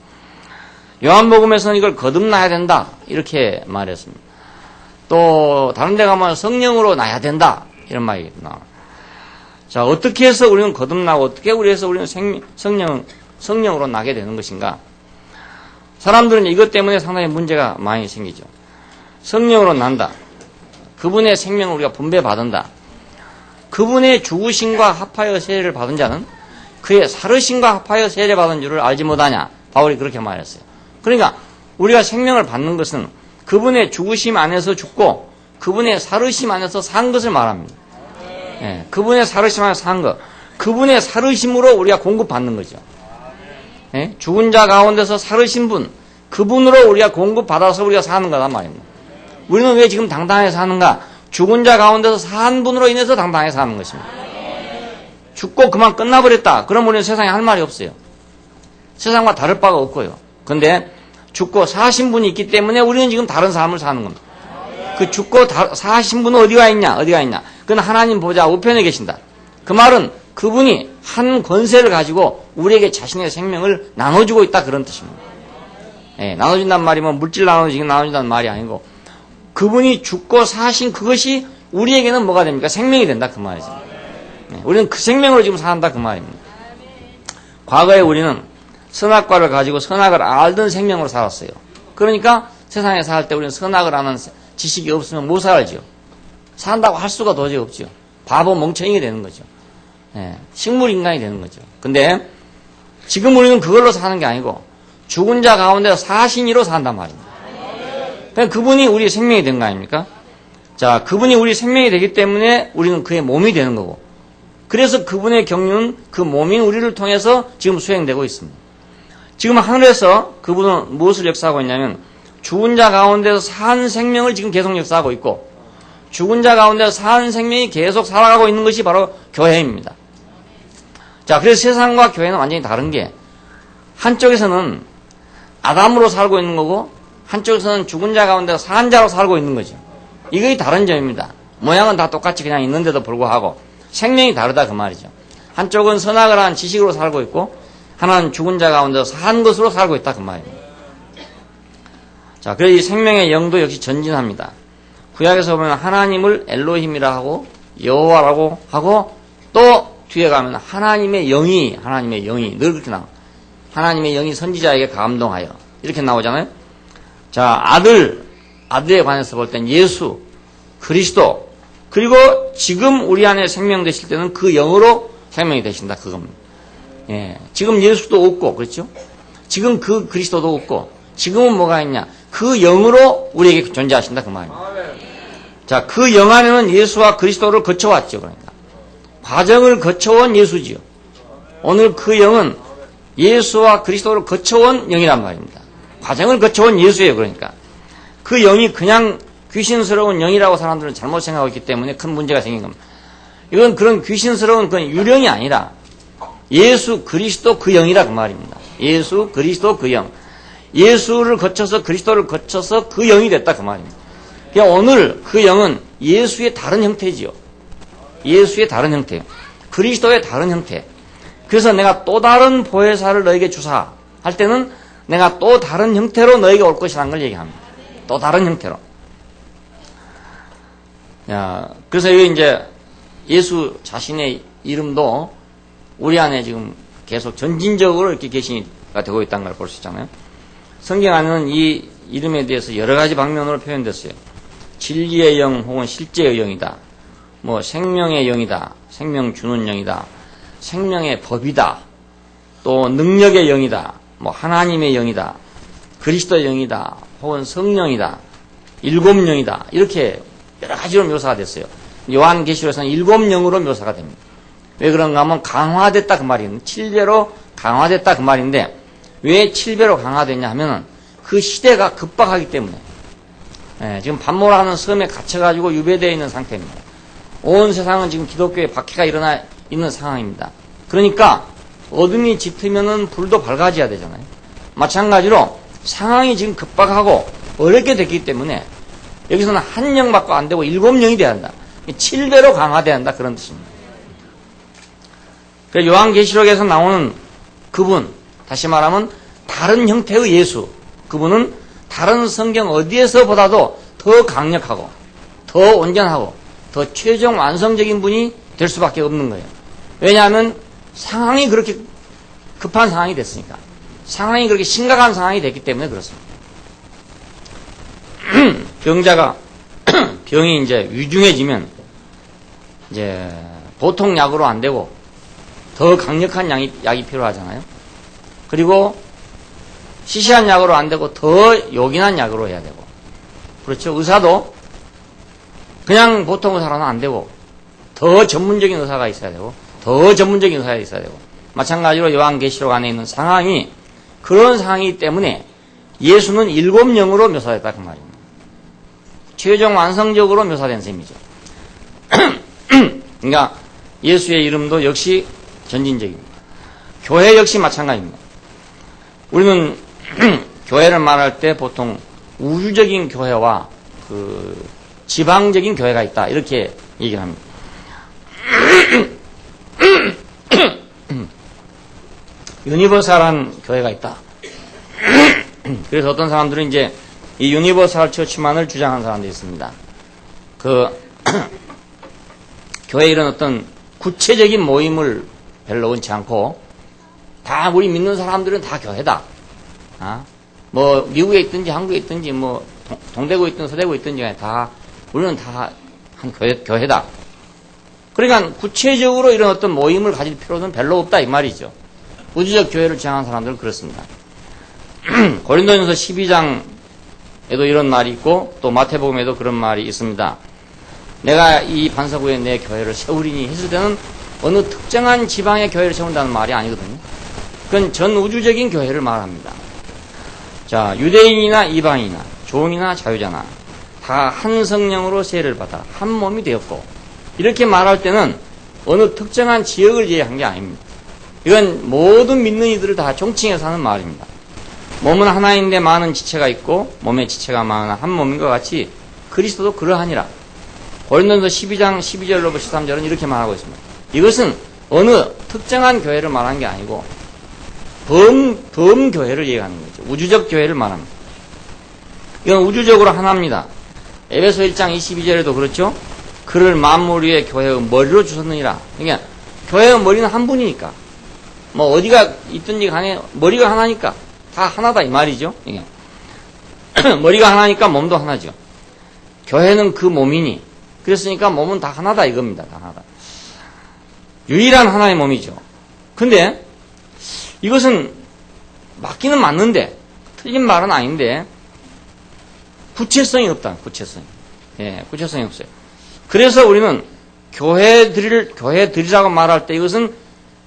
요한복음에서는 이걸 거듭나야 된다. 이렇게 말했습니다. 또, 다른 데 가면 성령으로 나야 된다. 이런 말이 나와요. 자, 어떻게 해서 우리는 거듭나고, 어떻게 해서 우리는 성령으로 나게 되는 것인가? 사람들은 이것 때문에 상당히 문제가 많이 생기죠. 성령으로 난다. 그분의 생명을 우리가 분배받는다. 그분의 죽으심과 합하여 세례를 받은 자는 그의 살으심과 합하여 세례 받은 줄을 알지 못하냐. 바울이 그렇게 말했어요. 그러니까 우리가 생명을 받는 것은 그분의 죽으심 안에서 죽고 그분의 살으심 안에서 산 것을 말합니다. 그분의 살으심 안에서 산 것. 그분의 살으심으로 우리가 공급받는 거죠. 죽은 자 가운데서 살으신 분, 그분으로 우리가 공급받아서 우리가 사는 거란 말입니다. 우리는 왜 지금 당당하게 사는가? 죽은 자 가운데서 산 분으로 인해서 당당하게 사는 것입니다. 죽고 그만 끝나버렸다. 그럼 우리는 세상에 할 말이 없어요. 세상과 다를 바가 없고요. 근데 죽고 사신 분이 있기 때문에 우리는 지금 다른 삶을 사는 겁니다. 그 죽고 사신 분은 어디가 있냐? 그건 하나님 보좌 우편에 계신다. 그 말은 그분이 한 권세를 가지고 우리에게 자신의 생명을 나눠주고 있다. 그런 뜻입니다. 나눠준다는 말이 뭐 물질 나눠준다는 말이 아니고 그분이 죽고 사신 그것이 우리에게는 뭐가 됩니까? 생명이 된다. 그 말이죠. 우리는 그 생명으로 지금 산다. 그 말입니다. 과거에 우리는 선악과를 가지고 선악을 알던 생명으로 살았어요. 그러니까 세상에 살 때 우리는 선악을 아는 지식이 없으면 못 살죠. 산다고 할 수가 도저히 없죠. 바보 멍청이가 되는 거죠. 식물 인간이 되는 거죠. 근데 지금 우리는 그걸로 사는 게 아니고 죽은 자 가운데 사신이로 산단 말입니다. 그러니까 그분이 우리의 생명이 된 거 아닙니까? 자, 그분이 우리 생명이 되기 때문에 우리는 그의 몸이 되는 거고 그래서 그분의 경륜은 그 몸인 우리를 통해서 지금 수행되고 있습니다. 지금 하늘에서 그분은 무엇을 역사하고 있냐면 죽은 자 가운데서 산 생명을 지금 계속 역사하고 있고 죽은 자 가운데서 산 생명이 계속 살아가고 있는 것이 바로 교회입니다. 자, 그래서 세상과 교회는 완전히 다른 게 한쪽에서는 아담으로 살고 있는 거고 한쪽에서는 죽은 자 가운데서 산 자로 살고 있는 거죠. 이것이 다른 점입니다. 모양은 다 똑같이 그냥 있는데도 불구하고 생명이 다르다 그 말이죠. 한쪽은 선악을 한 지식으로 살고 있고 하나는 죽은 자 가운데서 산 것으로 살고 있다 그 말입니다. 자, 그래서 이 생명의 영도 역시 전진합니다. 구약에서 보면 하나님을 엘로힘이라 하고 여호와라고 하고 또 뒤에 가면 하나님의 영이 늘 그렇게 나와. 하나님의 영이 선지자에게 감동하여 이렇게 나오잖아요. 자, 아들에 관해서 볼 땐 예수, 그리스도, 그리고 지금 우리 안에 생명 되실 때는 그 영으로 생명이 되신다 그겁니다. 예, 지금 예수도 없고 그렇죠? 지금 그 그리스도도 없고 지금은 뭐가 있냐? 그 영으로 우리에게 존재하신다 그 말입니다. 자, 그 영 안에는 예수와 그리스도를 거쳐왔죠. 그러니까 과정을 거쳐온 예수지요. 오늘 그 영은 예수와 그리스도를 거쳐온 영이란 말입니다. 과정을 거쳐온 예수예요. 그러니까 그 영이 그냥 귀신스러운 영이라고 사람들은 잘못 생각하고 있기 때문에 큰 문제가 생긴 겁니다. 이건 그런 귀신스러운 그런 유령이 아니라 예수 그리스도 그 영이라 그 말입니다. 예수 그리스도 그 영. 예수를 거쳐서 그리스도를 거쳐서 그 영이 됐다 그 말입니다. 그러니까 오늘 그 영은 예수의 다른 형태지요. 예수의 다른 형태, 그리스도의 다른 형태. 그래서 내가 또 다른 보혜사를 너에게 주사 할 때는 내가 또 다른 형태로 너에게 올 것이라는 걸 얘기합니다. 또 다른 형태로. 야, 그래서 여기 이제 예수 자신의 이름도 우리 안에 지금 계속 전진적으로 이렇게 계시가 되고 있다는 걸 볼 수 있잖아요. 성경 안에는 이 이름에 대해서 여러 가지 방면으로 표현됐어요. 진리의 영 혹은 실제의 영이다. 뭐 생명의 영이다. 생명 주는 영이다. 생명의 법이다. 또 능력의 영이다. 뭐 하나님의 영이다. 그리스도의 영이다. 혹은 성령이다. 일곱 영이다. 이렇게 여러 가지로 묘사가 됐어요. 요한계시록에서는 일곱 영으로 묘사가 됩니다. 왜 그런가 하면 강화됐다 그 말이에요. 7배로 강화됐다 그 말인데 왜 7배로 강화됐냐 하면은 그 시대가 급박하기 때문에 지금 반모라는 섬에 갇혀가지고 유배되어 있는 상태입니다. 온 세상은 지금 기독교에 박해가 일어나 있는 상황입니다. 그러니까 어둠이 짙으면은 불도 밝아져야 되잖아요. 마찬가지로 상황이 지금 급박하고 어렵게 됐기 때문에 여기서는 한 영밖에 안 되고 7영이 돼야 한다. 7배로 강화돼야 한다 그런 뜻입니다. 요한계시록에서 나오는 그분, 다시 말하면 다른 형태의 예수, 그분은 다른 성경 어디에서보다도 더 강력하고 더 온전하고 더 최종 완성적인 분이 될 수밖에 없는 거예요. 왜냐하면 상황이 그렇게 급한 상황이 됐으니까. 상황이 그렇게 심각한 상황이 됐기 때문에 그렇습니다. 병자가 병이 이제 위중해지면 이제 보통 약으로 안 되고 더 강력한 약이 필요하잖아요. 그리고 시시한 약으로 안 되고 더 요긴한 약으로 해야 되고. 그렇죠. 의사도 그냥 보통 의사로는 안 되고 더 전문적인 의사가 있어야 되고 더 전문적인 의사가 있어야 되고. 마찬가지로 요한계시록 안에 있는 상황이 그런 상황이기 때문에 예수는 7영으로 묘사됐다 그 말입니다. 최종 완성적으로 묘사된 셈이죠. 그러니까 예수의 이름도 역시 전진적입니다. 교회 역시 마찬가지입니다. 우리는 교회를 말할 때 보통 우주적인 교회와 그 지방적인 교회가 있다 이렇게 얘기를 합니다. 유니버설한 교회가 있다. 그래서 어떤 사람들은 이제 이 유니버설 처치만을 주장하는 사람들이 있습니다. 그 교회 이런 어떤 구체적인 모임을 별로 원치 않고 다 우리 믿는 사람들은 다 교회다. 뭐 미국에 있든지 한국에 있든지 뭐 동대구에 있든지 서대구에 있든지 다 우리는 다 한 교회다. 그러니까 구체적으로 이런 어떤 모임을 가질 필요는 별로 없다 이 말이죠. 우주적 교회를 주장하는 사람들은 그렇습니다. 고린도전서 12장에도 이런 말이 있고 또 마태복음에도 그런 말이 있습니다. 내가 이 반석구에 내 교회를 세우리니 했을 때는 어느 특정한 지방의 교회를 세운다는 말이 아니거든요. 그건 전 우주적인 교회를 말합니다. 자, 유대인이나 이방인이나 종이나 자유자나 다 한 성령으로 세례를 받아 한 몸이 되었고, 이렇게 말할 때는 어느 특정한 지역을 이해한 게 아닙니다. 이건 모든 믿는 이들을 다 종칭해서 하는 말입니다. 몸은 하나인데 많은 지체가 있고 몸의 지체가 많은 한 몸인 것 같이 그리스도도 그러하니라. 고린도서 12장 12절로부터 13절은 이렇게 말하고 있습니다. 이것은 어느 특정한 교회를 말하는 게 아니고 범교회를 얘기하는 거죠. 우주적 교회를 말합니다. 이건 우주적으로 하나입니다. 에베소 1장 22절에도 그렇죠. 그를 만물 위에 교회의 머리로 주셨느니라. 그러니까 교회의 머리는 한 분이니까 뭐 어디가 있든지 간에 머리가 하나니까 다 하나다 이 말이죠. 머리가 하나니까 몸도 하나죠. 교회는 그 몸이니 그랬으니까 몸은 다 하나다 이겁니다. 다 하나다. 유일한 하나의 몸이죠. 근데 이것은 맞기는 맞는데 틀린 말은 아닌데 구체성이 없다. 구체성이. 예, 구체성이 없어요. 그래서 우리는 교회들이라고 말할 때 이것은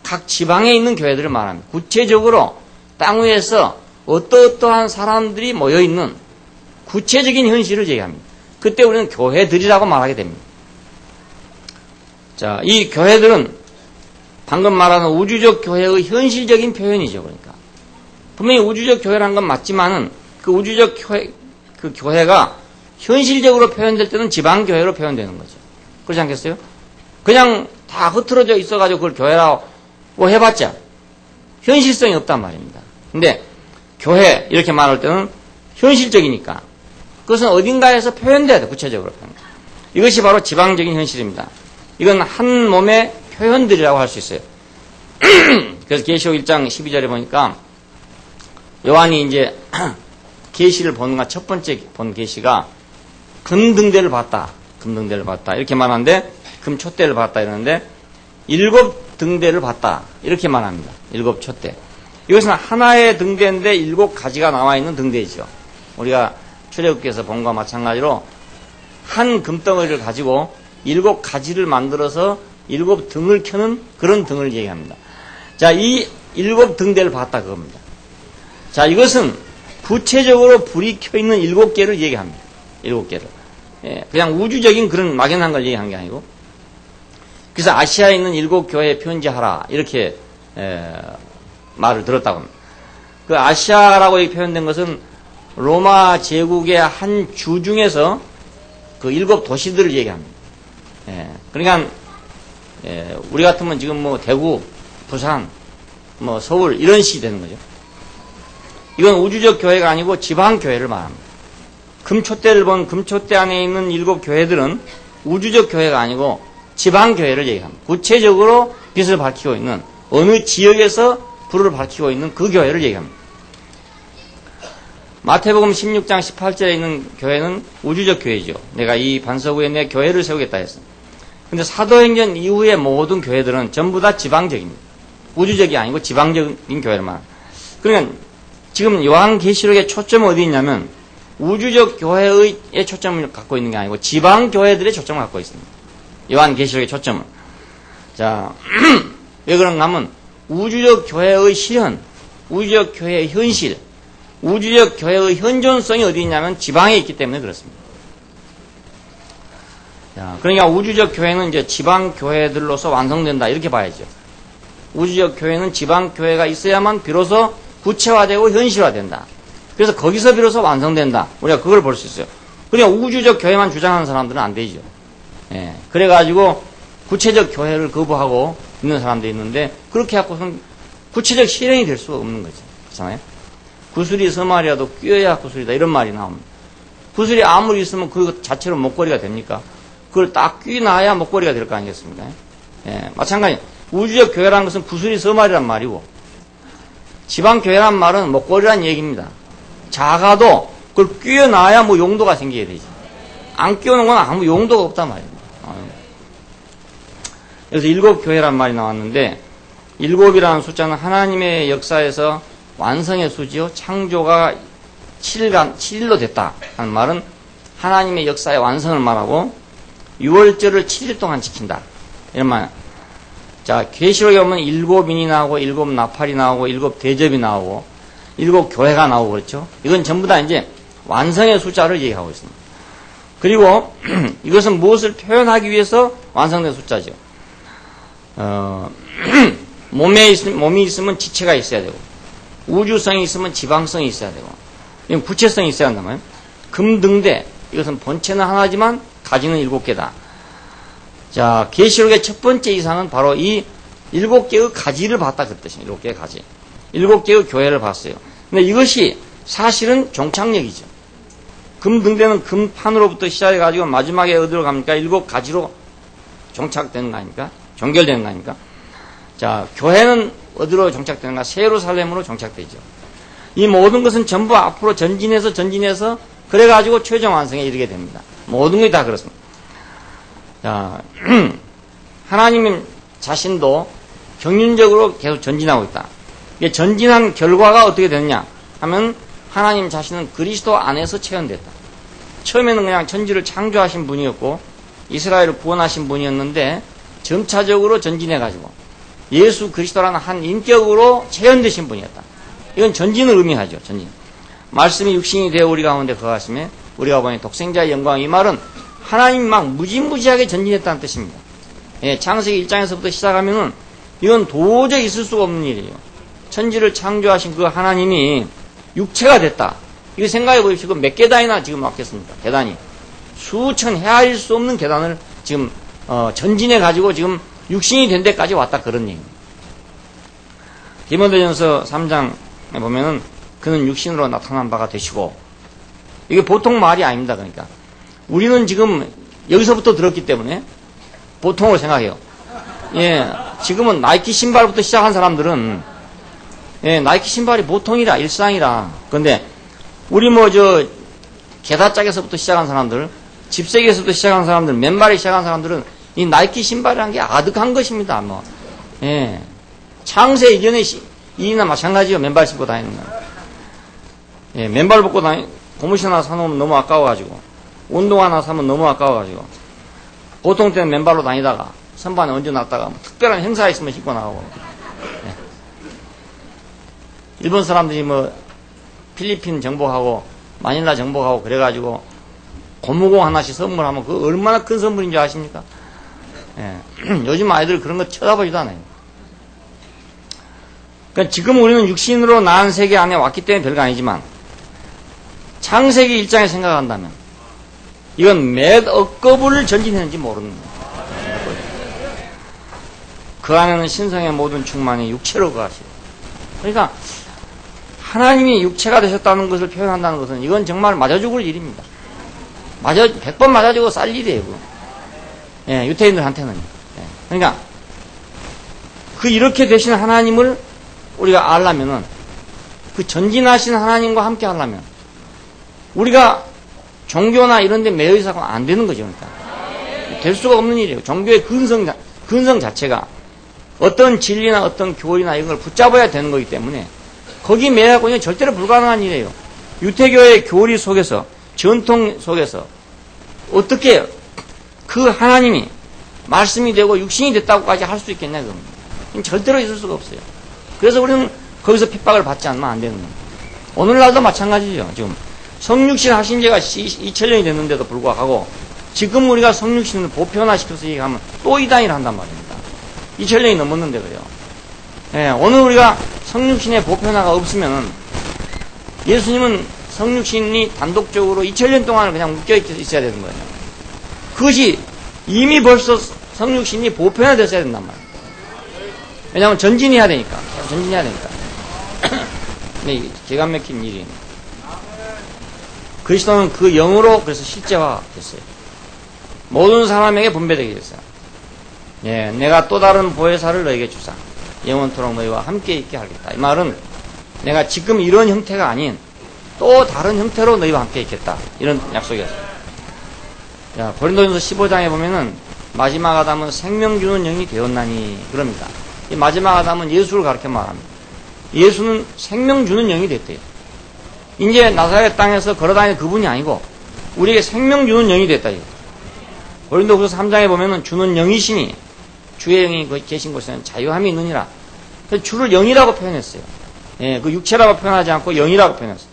각 지방에 있는 교회들을 말합니다. 구체적으로 땅 위에서 어떠한 사람들이 모여있는 구체적인 현실을 얘기합니다. 그때 우리는 교회들이라고 말하게 됩니다. 자, 이 교회들은 방금 말하는 우주적 교회의 현실적인 표현이죠. 그러니까 분명히 우주적 교회라는 건 맞지만은 그 우주적 교회가 현실적으로 표현될 때는 지방교회로 표현되는 거죠. 그렇지 않겠어요? 그냥 다 흐트러져 있어가지고 그걸 교회라고 해봤자 현실성이 없단 말입니다. 근데 교회 이렇게 말할 때는 현실적이니까 그것은 어딘가에서 표현돼야 돼. 구체적으로 표현. 이것이 바로 지방적인 현실입니다. 이건 한 몸의 표현들이라고 할 수 있어요. 그래서 계시록 1장 12절에 보니까 요한이 이제 계시를 보는가 첫 번째 본 계시가 금등대를 봤다. 금등대를 봤다. 이렇게 말하는데 금촛대를 봤다 이러는데 7 등대를 봤다. 이렇게 말합니다. 7 촛대. 이것은 하나의 등대인데 7 가지가 나와 있는 등대이죠. 우리가 출애굽기에서 본 것과 마찬가지로 한 금덩어리를 가지고 7 가지를 만들어서 7 등을 켜는 그런 등을 얘기합니다. 자, 이 7 등대를 봤다 그겁니다. 자, 이것은 구체적으로 불이 켜있는 7개를 얘기합니다. 7개를. 예, 그냥 우주적인 그런 막연한 걸 얘기한 게 아니고. 그래서 아시아에 있는 7 교회에 편지하라. 이렇게, 말을 들었다고 합니다. 그 아시아라고 표현된 것은 로마 제국의 한 주 중에서 그 7 도시들을 얘기합니다. 예, 그러니까, 우리 같으면 지금 뭐 대구, 부산, 뭐 서울 이런 식이 되는 거죠. 이건 우주적 교회가 아니고 지방교회를 말합니다. 금촛대를 본 금촛대 안에 있는 7 교회들은 우주적 교회가 아니고 지방교회를 얘기합니다. 구체적으로 빛을 밝히고 있는 어느 지역에서 불을 밝히고 있는 그 교회를 얘기합니다. 마태복음 16장 18절에 있는 교회는 우주적 교회죠. 내가 이 반석 위에 내 교회를 세우겠다 했습니다. 근데 사도행전 이후의 모든 교회들은 전부 다 지방적입니다. 우주적이 아니고 지방적인 교회를 말합니다. 그러니까 지금 요한계시록의 초점은 어디 있냐면 우주적 교회의 초점을 갖고 있는 게 아니고 지방교회들의 초점을 갖고 있습니다. 요한계시록의 초점은. 자, 왜 그런가 하면 우주적 교회의 실현, 우주적 교회의 현실, 우주적 교회의 현존성이 어디 있냐면 지방에 있기 때문에 그렇습니다. 자, 그러니까 우주적 교회는 이제 지방교회들로서 완성된다 이렇게 봐야죠. 우주적 교회는 지방교회가 있어야만 비로소 구체화되고 현실화된다. 그래서 거기서 비로소 완성된다. 우리가 그걸 볼 수 있어요. 그냥 우주적 교회만 주장하는 사람들은 안 되죠. 예. 그래가지고 구체적 교회를 거부하고 있는 사람들이 있는데 그렇게 갖고서는 구체적 실행이 될 수가 없는 거죠. 그렇잖아요. 구슬이 서말이라도 끼어야 구슬이다 이런 말이 나옵니다. 구슬이 아무리 있으면 그 자체로 목걸이가 됩니까? 그걸 딱 끼놔야 목걸이가 될 거 아니겠습니까? 예. 마찬가지 우주적 교회라는 것은 구슬이 서말이란 말이고 지방교회란 말은 목걸이란 얘기입니다. 작아도 그걸 끼워놔야 뭐 용도가 생겨야 되지. 안 끼워놓은 건 아무 용도가 없단 말입니다. 그래서 7 교회란 말이 나왔는데 7이라는 숫자는 하나님의 역사에서 완성의 수지요. 창조가 7일로 됐다 하는 말은 하나님의 역사의 완성을 말하고 6월절을 7일 동안 지킨다. 이런 말. 자, 계시록에 보면 7인이 나오고 7 나팔이 나오고 7 대접이 나오고 7 교회가 나오고 그렇죠. 이건 전부 다 이제 완성의 숫자를 얘기하고 있습니다. 그리고 이것은 무엇을 표현하기 위해서 완성된 숫자죠. 몸이 있으면 지체가 있어야 되고, 우주성이 있으면 지방성이 있어야 되고, 이건 구체성이 있어야 한단 말이에요. 금등대, 이것은 본체는 하나지만 가지는 7개다. 자, 계시록의 첫 번째 이상은 바로 이 7개의 가지를 봤다 그 뜻이에요. 7개의 가지. 7개의 교회를 봤어요. 근데 이것이 사실은 종착역이죠. 금등대는 금판으로부터 시작해가지고 마지막에 어디로 갑니까? 7가지로 종착되는 거 아닙니까? 종결되는 거 아닙니까? 자, 교회는 어디로 종착되는가? 새 예루살렘으로 종착되죠. 이 모든 것은 전부 앞으로 전진해서 그래가지고 최종 완성에 이르게 됩니다. 모든 것이 다 그렇습니다. 자, 하나님 자신도 경륜적으로 계속 전진하고 있다. 이게 전진한 결과가 어떻게 되느냐 하면 하나님 자신은 그리스도 안에서 체현됐다. 처음에는 그냥 천지를 창조하신 분이었고 이스라엘을 구원하신 분이었는데 점차적으로 전진해가지고 예수 그리스도라는 한 인격으로 체현되신 분이었다. 이건 전진을 의미하죠. 전진. 말씀이 육신이 되어 우리 가운데 거하심에 우리가 보니 독생자의 영광, 이 말은 하나님이 막 무지무지하게 전진했다는 뜻입니다. 예, 창세기 1장에서부터 시작하면은 이건 도저히 있을 수가 없는 일이에요. 천지를 창조하신 그 하나님이 육체가 됐다. 이거 생각해 보십시오. 몇 계단이나 지금 왔겠습니까? 계단이. 수천 헤아릴 수 없는 계단을 지금, 전진해 가지고 지금 육신이 된 데까지 왔다. 그런 얘기입니다. 디모데전서 3장에 보면은 그는 육신으로 나타난 바가 되시고, 이게 보통 말이 아닙니다. 그러니까. 우리는 지금 여기서부터 들었기 때문에 보통으로 생각해요. 예, 지금은 나이키 신발부터 시작한 사람들은 예, 나이키 신발이 보통이라, 일상이라. 근데 우리 게다짝에서부터 시작한 사람들, 집세기에서부터 시작한 사람들, 맨발에 시작한 사람들은 이 나이키 신발이라는 게 아득한 것입니다. 뭐, 예, 창세 이전에 이나 마찬가지요. 맨발 신고 다니는 거. 예, 맨발 벗고 고무신 하나 사놓으면 너무 아까워가지고. 운동 하나 사면 너무 아까워가지고. 보통 때는 맨발로 다니다가 선반에 얹어놨다가 뭐 특별한 행사 있으면 신고 나가고. 예. 일본 사람들이 필리핀 정복하고 마닐라 정복하고 그래가지고 고무공 하나씩 선물하면 그거 얼마나 큰 선물인 줄 아십니까? 예. 요즘 아이들 그런 거 쳐다보지도 않아요. 그러니까 지금 우리는 육신으로 낳은 세계 안에 왔기 때문에 별거 아니지만 창세기 1장에 생각한다면 이건 몇 억겁을 전진했는지 모르는 거예요. 그 안에는 신성의 모든 충만이 육체로 거하시고. 그러니까 하나님이 육체가 되셨다는 것을 표현한다는 것은 이건 정말 맞아 죽을 일입니다. 100번 맞아 죽어 쌀 일이에요. 그거. 예, 유태인들한테는. 예. 그러니까 이렇게 되신 하나님을 우리가 알려면은 그 전진하신 하나님과 함께 하려면 우리가 종교나 이런 데 매여 있어서는 안 되는 거죠. 그러니까. 될 수가 없는 일이에요. 종교의 근성 자체가 어떤 진리나 어떤 교리나 이런 걸 붙잡아야 되는 거기 때문에 거기 매여하고는 절대로 불가능한 일이에요. 유태교의 교리 속에서, 전통 속에서 어떻게 그 하나님이 말씀이 되고 육신이 됐다고까지 할 수 있겠냐, 그겁니다. 절대로 있을 수가 없어요. 그래서 우리는 거기서 핍박을 받지 않으면 안 되는 겁니다. 오늘날도 마찬가지죠. 지금 성육신 하신 지가 2000년이 됐는데도 불구하고 지금 우리가 성육신을 보편화시켜서 얘기하면 또 이단이를 한단 말입니다. 2000년이 넘었는데 그래요. 예, 오늘 우리가 성육신의 보편화가 없으면 예수님은 성육신이 단독적으로 2000년 동안을 그냥 묶여 있어야 되는 거예요. 그것이 이미 벌써 성육신이 보편화됐어야 된단 말이에요. 왜냐하면 전진해야 되니까. 전진해야 되니까. 네, 기가 막힌 일입니다. 그리스도는 그 영으로 그래서 실제화 됐어요. 모든 사람에게 분배되게 됐어요. 예, 내가 또 다른 보혜사를 너에게 주사. 영원토록 너희와 함께 있게 하겠다. 이 말은 내가 지금 이런 형태가 아닌 또 다른 형태로 너희와 함께 있겠다. 이런 약속이었어요. 자, 고린도전서 15장에 보면은 마지막 아담은 생명 주는 영이 되었나니 그럽니다. 이 마지막 아담은 예수를 가르쳐 말합니다. 예수는 생명 주는 영이 됐대요. 이제 나사렛 땅에서 걸어다니는 그분이 아니고 우리에게 생명 주는 영이 됐다. 고린도후서 3장에 보면은 주는 영이시니 주의 영이 계신 곳에는 자유함이 있느니라. 그래서 주를 영이라고 표현했어요. 예, 그 육체라고 표현하지 않고 영이라고 표현했어요.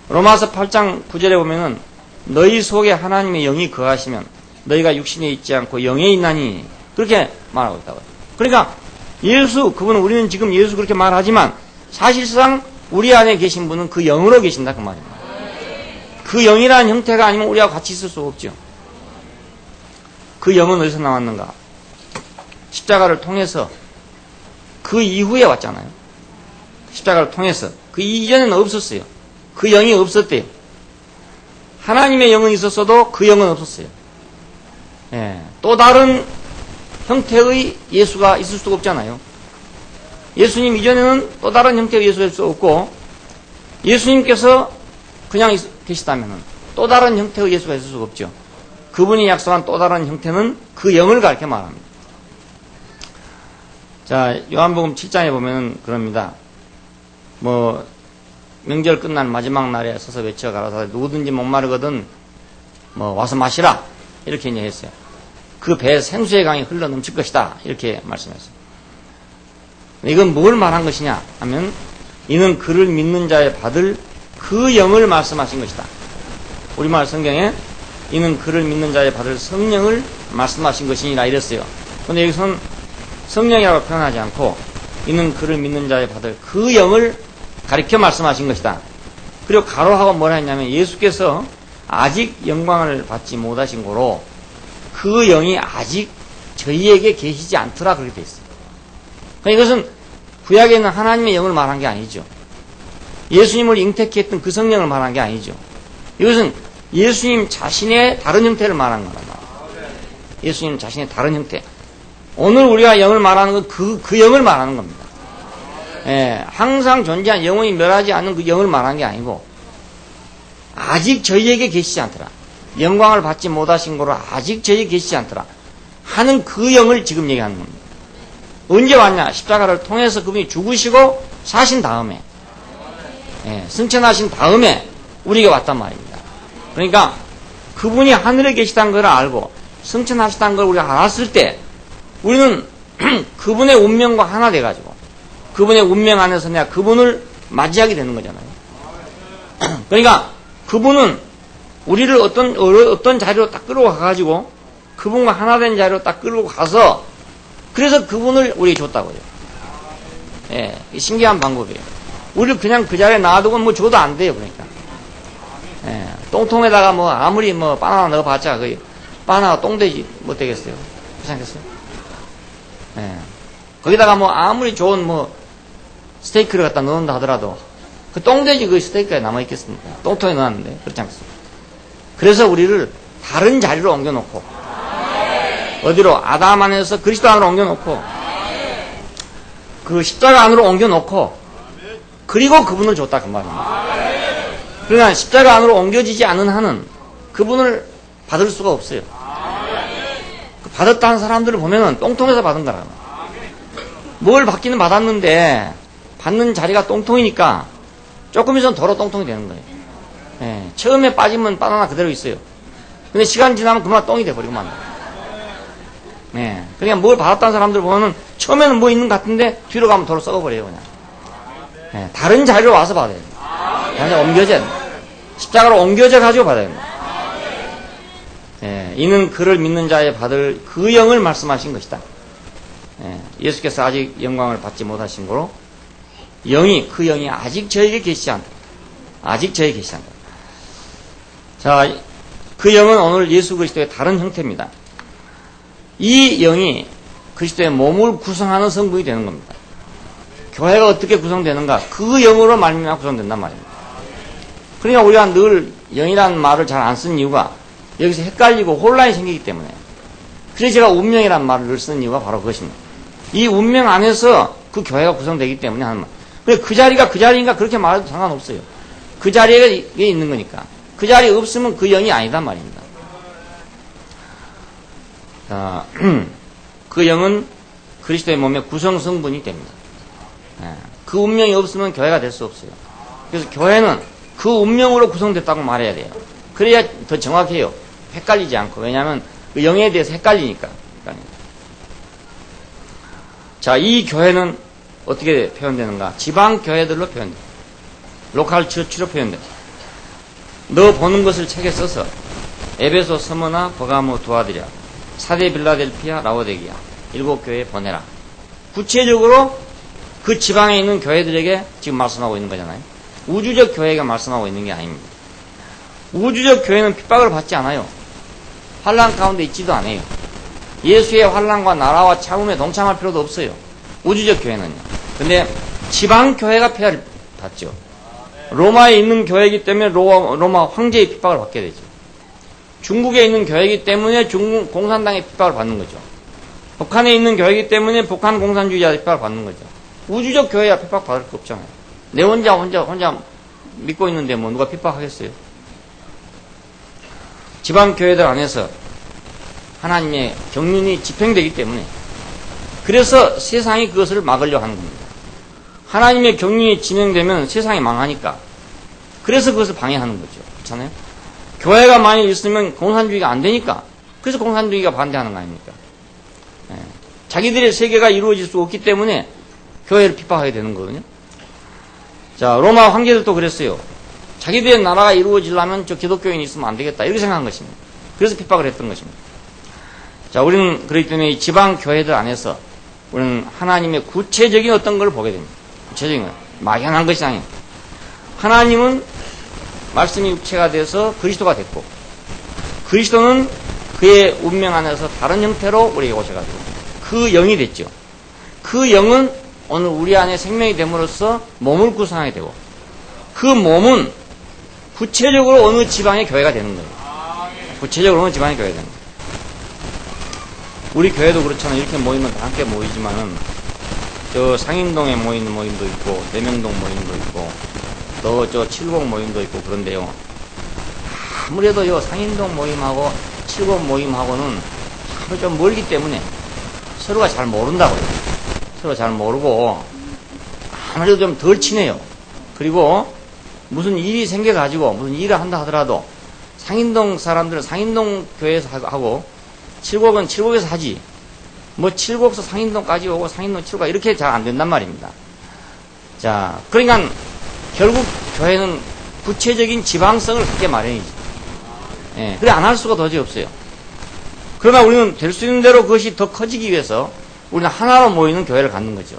로마서 8장 9절에 보면은 너희 속에 하나님의 영이 거하시면 너희가 육신에 있지 않고 영에 있나니 그렇게 말하고 있다고요. 그러니까 그분은 우리는 지금 예수 그렇게 말하지만 사실상 우리 안에 계신 분은 그 영으로 계신다 그 말입니다. 그 영이라는 형태가 아니면 우리하고 같이 있을 수가 없죠. 그 영은 어디서 나왔는가? 십자가를 통해서 그 이후에 왔잖아요. 십자가를 통해서. 그 이전에는 없었어요. 그 영이 없었대요. 하나님의 영은 있었어도 그 영은 없었어요. 예, 또 다른 형태의 예수가 있을 수가 없잖아요. 예수님 이전에는 또 다른 형태의 예수가 있을 수 없고 예수님께서 그냥 계시다면 또 다른 형태의 예수가 있을 수가 없죠. 그분이 약속한 또 다른 형태는 그 영을 가르쳐 말합니다. 자, 요한복음 7장에 보면 그럽니다. 명절 끝난 마지막 날에 서서 외쳐 가라사대 누구든지 목마르거든 와서 마시라 이렇게 이제 했어요. 그 배에 생수의 강이 흘러 넘칠 것이다 이렇게 말씀했어요. 이건 뭘 말한 것이냐 하면 이는 그를 믿는 자에 받을 그 영을 말씀하신 것이다. 우리말 성경에 이는 그를 믿는 자에 받을 성령을 말씀하신 것이니라 이랬어요. 그런데 여기서는 성령이라고 표현하지 않고 이는 그를 믿는 자에 받을 그 영을 가리켜 말씀하신 것이다. 그리고 가로하고 뭐라 했냐면 예수께서 아직 영광을 받지 못하신 고로 그 영이 아직 저희에게 계시지 않더라 그렇게 돼 있어요. 그러니까 이것은 구약에 있는 하나님의 영을 말한 게 아니죠. 예수님을 잉태케 했던 그 성령을 말한 게 아니죠. 이것은 예수님 자신의 다른 형태를 말한 거란 말이에요. 예수님 자신의 다른 형태. 오늘 우리가 영을 말하는 건 그 영을 말하는 겁니다. 예, 항상 존재한 영원히 멸하지 않는 그 영을 말한 게 아니고 아직 저희에게 계시지 않더라. 영광을 받지 못하신 거로 아직 저희에게 계시지 않더라 하는 그 영을 지금 얘기하는 겁니다. 언제 왔냐? 십자가를 통해서 그분이 죽으시고 사신 다음에 승천하신 다음에 우리에게 왔단 말입니다. 그러니까 그분이 하늘에 계시다는 걸 알고 승천하시다는 걸 우리가 알았을 때 우리는 그분의 운명과 하나 돼가지고 그분의 운명 안에서 내가 그분을 맞이하게 되는 거잖아요. 그러니까 그분은 우리를 어떤 자리로 딱 끌고 가가지고 그분과 하나 된 자리로 딱 끌고 가서 그래서 그분을 우리에게 줬다고요. 예, 신기한 방법이에요. 우리를 그냥 그 자리에 놔두고 줘도 안 돼요. 그러니까. 예, 똥통에다가 아무리 바나나 넣어봤자 바나나 똥돼지 못 되겠어요. 괜찮겠어요? 예, 거기다가 아무리 좋은 스테이크를 갖다 넣는다 하더라도 그 똥돼지 그 스테이크에 남아있겠습니까? 똥통에 넣었는데 그렇지 않겠습니까? 그래서 우리를 다른 자리로 옮겨놓고 어디로? 아담 안에서 그리스도 안으로 옮겨놓고 그 십자가 안으로 옮겨놓고 그리고 그분을 줬다 그 말입니다. 그러나 십자가 안으로 옮겨지지 않은 한은 그분을 받을 수가 없어요. 받았다는 사람들을 보면은 똥통에서 받은 거라고. 뭘 받기는 받았는데 받는 자리가 똥통이니까 조금 있으면 도로 똥통이 되는 거예요. 예, 처음에 빠지면 바나나 그대로 있어요. 근데 시간 지나면 그만 똥이 돼버리고 만. 예, 그러니까 뭘 받았다는 사람들 보면은 처음에는 뭐 있는 것 같은데 뒤로 가면 도로 썩어버려요 그냥. 예, 다른 자리로 와서 받아야 돼요. 그냥 옮겨져야 돼요. 십자가로 옮겨져 가지고 받아야 됩니다. 예, 이는 그를 믿는 자에 받을 그 영을 말씀하신 것이다. 예, 예수께서 아직 영광을 받지 못하신 거로 그 영이 아직 저에게 계시지 않다. 아직 저에게 계시지 않다. 자, 그 영은 오늘 예수 그리스도의 다른 형태입니다. 이 영이 그리스도의 몸을 구성하는 성분이 되는 겁니다. 교회가 어떻게 구성되는가? 그 영으로 말미암아 구성된단 말입니다. 그러니까 우리가 늘 영이라는 말을 잘 안 쓰는 이유가 여기서 헷갈리고 혼란이 생기기 때문에. 그래서 제가 운명이라는 말을 늘 쓰는 이유가 바로 그것입니다. 이 운명 안에서 그 교회가 구성되기 때문에 하는 말. 그래, 그 자리가 그 자리인가 그렇게 말해도 상관없어요. 그 자리에 있는 거니까. 그 자리에 없으면 그 영이 아니단 말입니다. 자, 그 영은 그리스도의 몸의 구성 성분이 됩니다. 그 운명이 없으면 교회가 될 수 없어요. 그래서 교회는 그 운명으로 구성됐다고 말해야 돼요. 그래야 더 정확해요. 헷갈리지 않고. 왜냐하면 그 영에 대해서 헷갈리니까. 자, 이 교회는 어떻게 표현되는가? 지방 교회들로 표현돼. 로컬 처치로 표현돼. 너 보는 것을 책에 써서 에베소, 스무나, 버가모, 두아디라, 사대, 빌라델피아, 라오데기아 7교회에 보내라. 구체적으로 그 지방에 있는 교회들에게 지금 말씀하고 있는 거잖아요. 우주적 교회가 말씀하고 있는 게 아닙니다. 우주적 교회는 핍박을 받지 않아요. 환난 가운데 있지도 않아요. 예수의 환난과 나라와 참음에 동참할 필요도 없어요. 우주적 교회는요. 근데 지방 교회가 폐하를 받죠. 로마에 있는 교회이기 때문에 로마 황제의 핍박을 받게 되죠. 중국에 있는 교회이기 때문에 중국 공산당의 핍박을 받는 거죠. 북한에 있는 교회이기 때문에 북한 공산주의자 핍박을 받는 거죠. 우주적 교회야 핍박 받을 거 없잖아요. 내 혼자 믿고 있는데 뭐 누가 핍박하겠어요? 지방 교회들 안에서 하나님의 경륜이 집행되기 때문에 그래서 세상이 그것을 막으려 하는 겁니다. 하나님의 경륜이 진행되면 세상이 망하니까 그래서 그것을 방해하는 거죠. 그렇잖아요? 교회가 많이 있으면 공산주의가 안 되니까 그래서 공산주의가 반대하는 거 아닙니까? 예. 자기들의 세계가 이루어질 수 없기 때문에 교회를 핍박하게 되는 거거든요. 자, 로마 황제들도 그랬어요. 자기들의 나라가 이루어지려면 저 기독교인이 있으면 안 되겠다 이렇게 생각한 것입니다. 그래서 핍박을 했던 것입니다. 자, 우리는 그렇기 때문에 이 지방 교회들 안에서 우리는 하나님의 구체적인 어떤 걸 보게 됩니다. 구체적인 것, 막연한 것이 아니에요. 하나님은 말씀이 육체가 돼서 그리스도가 됐고 그리스도는 그의 운명 안에서 다른 형태로 우리에게 오셔가지고 그 영이 됐죠. 그 영은 오늘 우리 안에 생명이 됨으로써 몸을 구성하게 되고 그 몸은 구체적으로 어느 지방의 교회가 되는 거예요. 구체적으로 어느 지방의 교회가 되는 거예요. 우리 교회도 그렇잖아요. 이렇게 모이면 다 함께 모이지만은 저 상인동에 모이는 모임도 있고 대명동 모임도 있고 또 저 칠곡 모임도 있고 그런데요. 아무래도 요 상인동 모임하고 칠곡 모임하고는 좀 멀기 때문에 서로가 잘 모른다고요. 서로 잘 모르고 아무래도 좀 덜 친해요. 그리고 무슨 일이 생겨가지고 무슨 일을 한다 하더라도 상인동 사람들은 상인동 교회에서 하고 칠곡은 칠곡에서 하지 뭐 칠곡에서 상인동까지 오고 상인동 칠곡 이렇게 잘 안 된단 말입니다. 자, 그러니까 결국 교회는 구체적인 지방성을 갖게 마련이지. 예, 그래 안 할 수가 도저히 없어요. 그러나 우리는 될 수 있는 대로 그것이 더 커지기 위해서 우리는 하나로 모이는 교회를 갖는 거죠.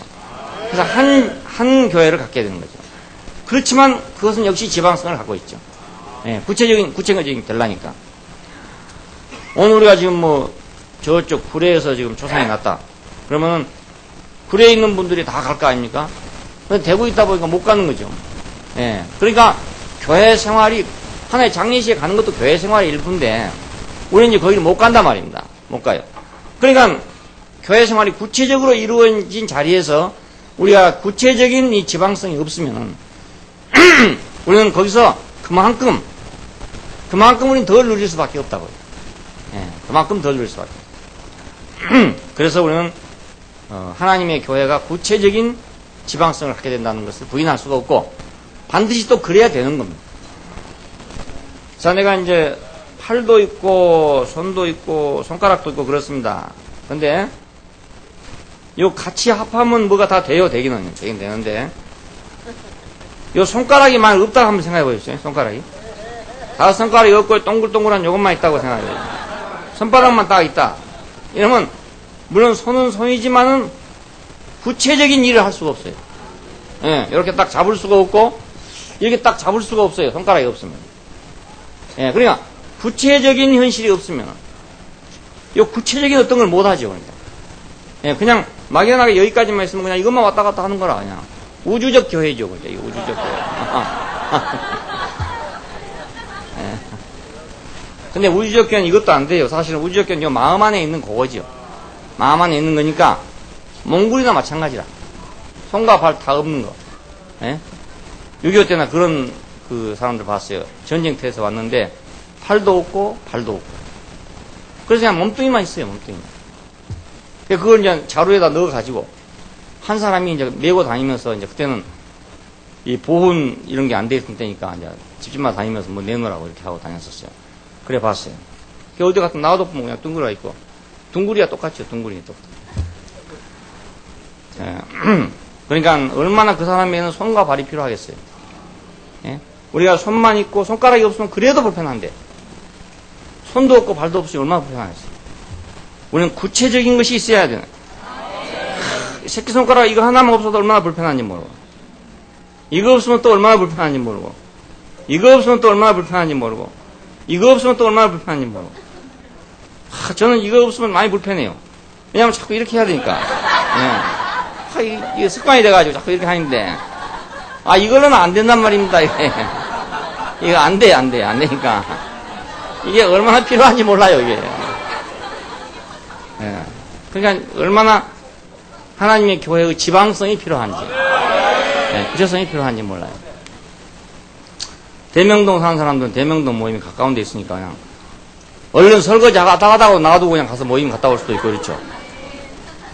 그래서 한 교회를 갖게 되는 거죠. 그렇지만 그것은 역시 지방성을 갖고 있죠. 예, 구체적인 되려니까. 오늘 우리가 지금 뭐 저쪽 구례에서 지금 초상이 났다. 그러면 구례에 있는 분들이 다 갈 거 아닙니까? 근데 대구 있다 보니까 못 가는 거죠. 예, 그러니까 교회 생활이 하나의 장례식에 가는 것도 교회 생활의 일부인데 우리는 이제 거기를 못 간단 말입니다. 못 가요. 그러니까 교회 생활이 구체적으로 이루어진 자리에서 우리가 구체적인 이 지방성이 없으면 우리는 거기서 그만큼 우리는 덜 누릴 수밖에 없다고요. 예, 그만큼 덜 누릴 수밖에 없어요. 그래서 우리는 하나님의 교회가 구체적인 지방성을 갖게 된다는 것을 부인할 수가 없고 반드시 또 그래야 되는 겁니다. 자, 내가 이제 팔도 있고 손도 있고 손가락도 있고 그렇습니다. 근데 요 같이 합하면 뭐가 다 돼요. 되긴 되는데 요 손가락이 만약 없다고 한번 생각해 보십시오. 손가락이 다 손가락이 없고 동글동글한 요것만 있다고 생각해 보십시오. 손바닥만 딱 있다 이러면 물론 손은 손이지만은 구체적인 일을 할 수가 없어요. 예, 이렇게 딱 잡을 수가 없고 이렇게 딱 잡을 수가 없어요. 손가락이 없으면. 예, 그러니까 구체적인 현실이 없으면 요 구체적인 어떤 걸 못하죠. 그러니까. 예, 그냥 막연하게 여기까지만 있으면 그냥 이것만 왔다 갔다 하는 거라 그냥 우주적 교회죠. 그죠? 이 우주적 교회. 예. 근데 우주적 교회는 이것도 안 돼요. 사실은 우주적 교회는 요 마음 안에 있는 그거죠. 마음 안에 있는 거니까 몽골이나 마찬가지라. 손과 발 다 없는 거. 예? 6.25 때나 그런 그 사람들 봤어요. 전쟁터에서 왔는데 팔도 없고 발도 없고. 그래서 그냥 몸뚱이만 있어요. 몸뚱이만. 그걸 이제 자루에다 넣어가지고 한 사람이 이제 메고 다니면서 이제 그때는 이 보훈 이런 게 안 돼 있을 때니까 이제 집집마다 다니면서 뭐 내놓으라고 이렇게 하고 다녔었어요. 그래 봤어요. 어디 갔다 나와도 보면 그냥 둥그러 있고 둥구리가 똑같죠. 둥구리가 똑같아. 예. 그러니까 얼마나 그 사람에게는 손과 발이 필요하겠어요. 예? 우리가 손만 있고 손가락이 없으면 그래도 불편한데 손도 없고 발도 없이 얼마나 불편하겠어요. 우리는 구체적인 것이 있어야 되는. 새끼손가락 이거 하나만 없어도 얼마나 불편한지 모르고, 이거 없으면 또 얼마나 불편한지 모르고, 이거 없으면 또 얼마나 불편한지 모르고, 이거 없으면 또 얼마나 불편한지 모르고. 저는 이거 없으면 많이 불편해요. 왜냐면 자꾸 이렇게 해야 되니까. 예. 이게 습관이 돼가지고 자꾸 이렇게 하는데, 이걸로는 안 된단 말입니다. 이거 안 되니까. 이게 얼마나 필요한지 몰라요, 이게. 예. 그러니까 얼마나 하나님의 교회의 지방성이 필요한지, 구체성이 필요한지 몰라요. 대명동 사는 사람들은 대명동 모임이 가까운 데 있으니까 그냥 얼른 설거지 하다 하고 나도 그냥 가서 모임 갔다 올 수도 있고 그렇죠.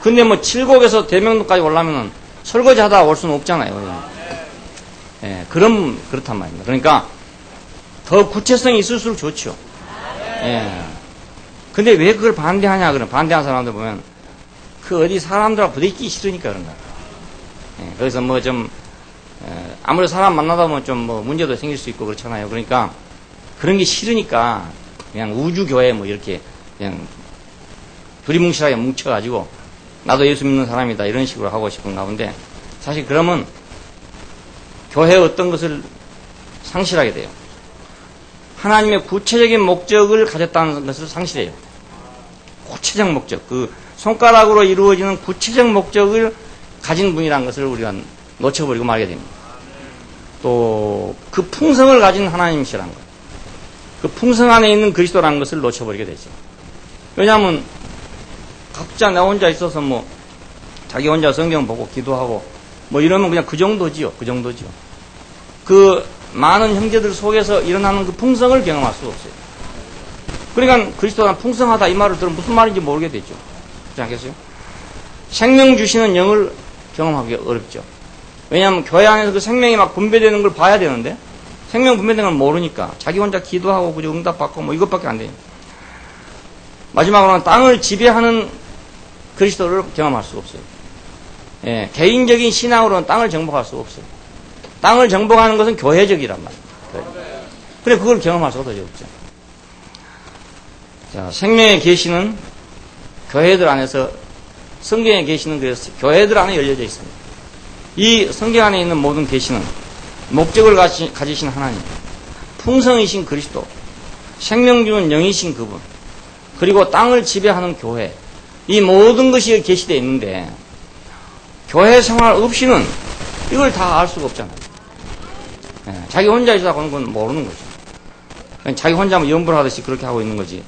근데 뭐 칠곡에서 대명동까지 오려면은 설거지 하다 올 수는 없잖아요. 예, 그렇단 말입니다. 그러니까 더 구체성이 있을수록 좋죠. 예. 근데 왜 그걸 반대하냐, 그럼 반대하는 사람들 보면 그 어디 사람들하고 부대끼기 싫으니까 그런가. 예, 그래서 뭐 좀, 아무래도 사람 만나다 보면 좀 뭐 문제도 생길 수 있고 그렇잖아요. 그러니까 그런 게 싫으니까 그냥 우주교회 뭐 이렇게 그냥 두리뭉실하게 뭉쳐가지고 나도 예수 믿는 사람이다 이런 식으로 하고 싶은가 본데 사실 그러면 교회의 어떤 것을 상실하게 돼요. 하나님의 구체적인 목적을 가졌다는 것을 상실해요. 구체적 목적, 그 손가락으로 이루어지는 구체적 목적을 가진 분이라는 것을 우리가 놓쳐버리고 말게 됩니다. 또 그 풍성을 가진 하나님이시라는 것, 그 풍성 안에 있는 그리스도라는 것을 놓쳐버리게 되죠. 왜냐하면 각자 나 혼자 있어서 뭐 자기 혼자 성경 보고 기도하고 뭐 이러면 그냥 그 정도지요. 그 많은 형제들 속에서 일어나는 그 풍성을 경험할 수 없어요. 그러니까 그리스도가 풍성하다 이 말을 들으면 무슨 말인지 모르게 되죠. 그렇지 않겠어요? 생명 주시는 영을 경험하기 어렵죠. 왜냐하면 교회 안에서 그 생명이 막 분배되는 걸 봐야 되는데 생명 분배되는 걸 모르니까 자기 혼자 기도하고 그저 응답받고 뭐 이것밖에 안 돼요. 마지막으로는 땅을 지배하는 그리스도를 경험할 수가 없어요. 예, 개인적인 신앙으로는 땅을 정복할 수가 없어요. 땅을 정복하는 것은 교회적이란 말이에요. 그래 그걸 경험할 수가 도저히 없죠. 자, 생명의 계시는 교회들 안에서 성경의 계시는 그래서 교회들 안에 열려져 있습니다. 이 성경 안에 있는 모든 계시는 목적을 가지신 하나님, 풍성이신 그리스도, 생명 주는 영이신 그분, 그리고 땅을 지배하는 교회, 이 모든 것이 계시되어 있는데 교회 생활 없이는 이걸 다 알 수가 없잖아요. 예, 자기 혼자 있어서 하는 건 모르는 거죠. 그냥 자기 혼자 뭐 연불 하듯이 그렇게 하고 있는 거지.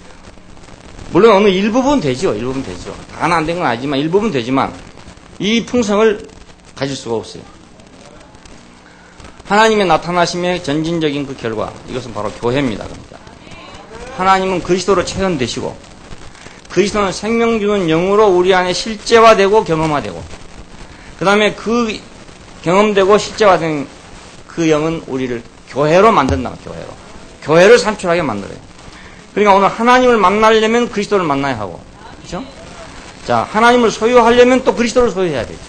물론 어느 일부분 되죠. 다는 안 된 건 아니지만 일부분 되지만 이 풍성을 가질 수가 없어요. 하나님의 나타나심의 전진적인 그 결과, 이것은 바로 교회입니다. 그러니까 하나님은 그리스도로 체현되시고 그리스도는 생명 주는 영으로 우리 안에 실제화되고 경험화되고 그 다음에 그 경험되고 실제화된 그 영은 우리를 교회로 만든다. 교회를 산출하게 만들어요. 그러니까 오늘 하나님을 만나려면 그리스도를 만나야 하고, 그렇죠? 자, 하나님을 소유하려면 또 그리스도를 소유해야 되죠.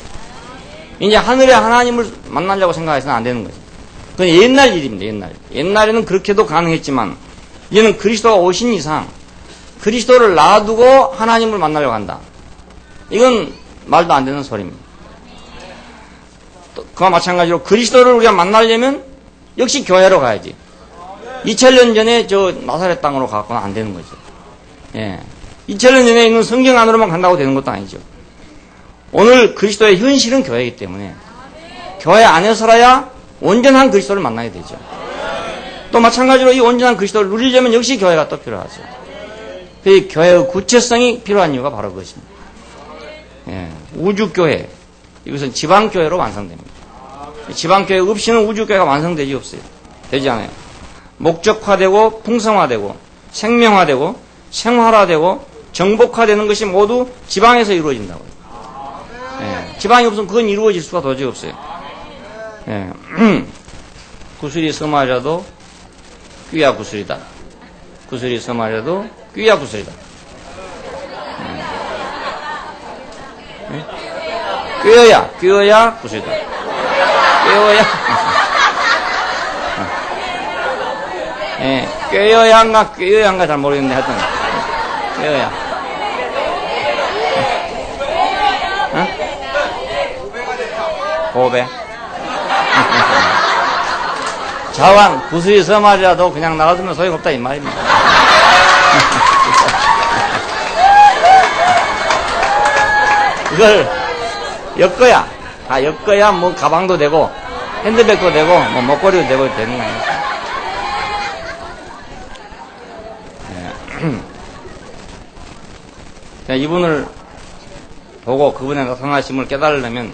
이제 하늘에 하나님을 만나려고 생각해서는 안 되는 거죠. 그건 옛날 일입니다. 옛날에는 그렇게도 가능했지만 이제는 그리스도가 오신 이상 그리스도를 놔두고 하나님을 만나려고 한다. 이건 말도 안 되는 소리입니다. 또 그와 마찬가지로 그리스도를 우리가 만나려면 역시 교회로 가야지. 2000년 전에 저 나사렛 땅으로 가고는 안 되는 거죠. 예. 2000년 전에 있는 성경 안으로만 간다고 되는 것도 아니죠. 오늘 그리스도의 현실은 교회이기 때문에 교회 안에서라야 온전한 그리스도를 만나게 되죠. 또 마찬가지로 이 온전한 그리스도를 누리려면 역시 교회가 또 필요하죠. 그 교회의 구체성이 필요한 이유가 바로 그것입니다. 예. 우주교회, 이것은 지방교회로 완성됩니다. 지방교회 없이는 우주교회가 완성되지 없어요. 되지 않아요. 목적화되고 풍성화되고 생명화되고 생활화되고 정복화되는 것이 모두 지방에서 이루어진다고요. 예, 지방이 없으면 그건 이루어질 수가 도저히 없어요. 예, 구슬이 섬하려도 귀야 구슬이다. 구슬이 섬하려도 귀야 구슬이다. 예? 꿰어야 부수다. 꿰어야. 예, 꿰어야인가 꿰어야인가 잘 모르겠는데 하여튼 꿰어야. 고배. 자왕 구수에서 말이라도 그냥 나가두면 소용없다 이 말입니다. 이걸 엮어야 엮어야 뭐 가방도 되고 핸드백도 되고 뭐 목걸이도 되고 되는 거예요. 자, 이분을 보고 그분의 나타나심을 깨달으려면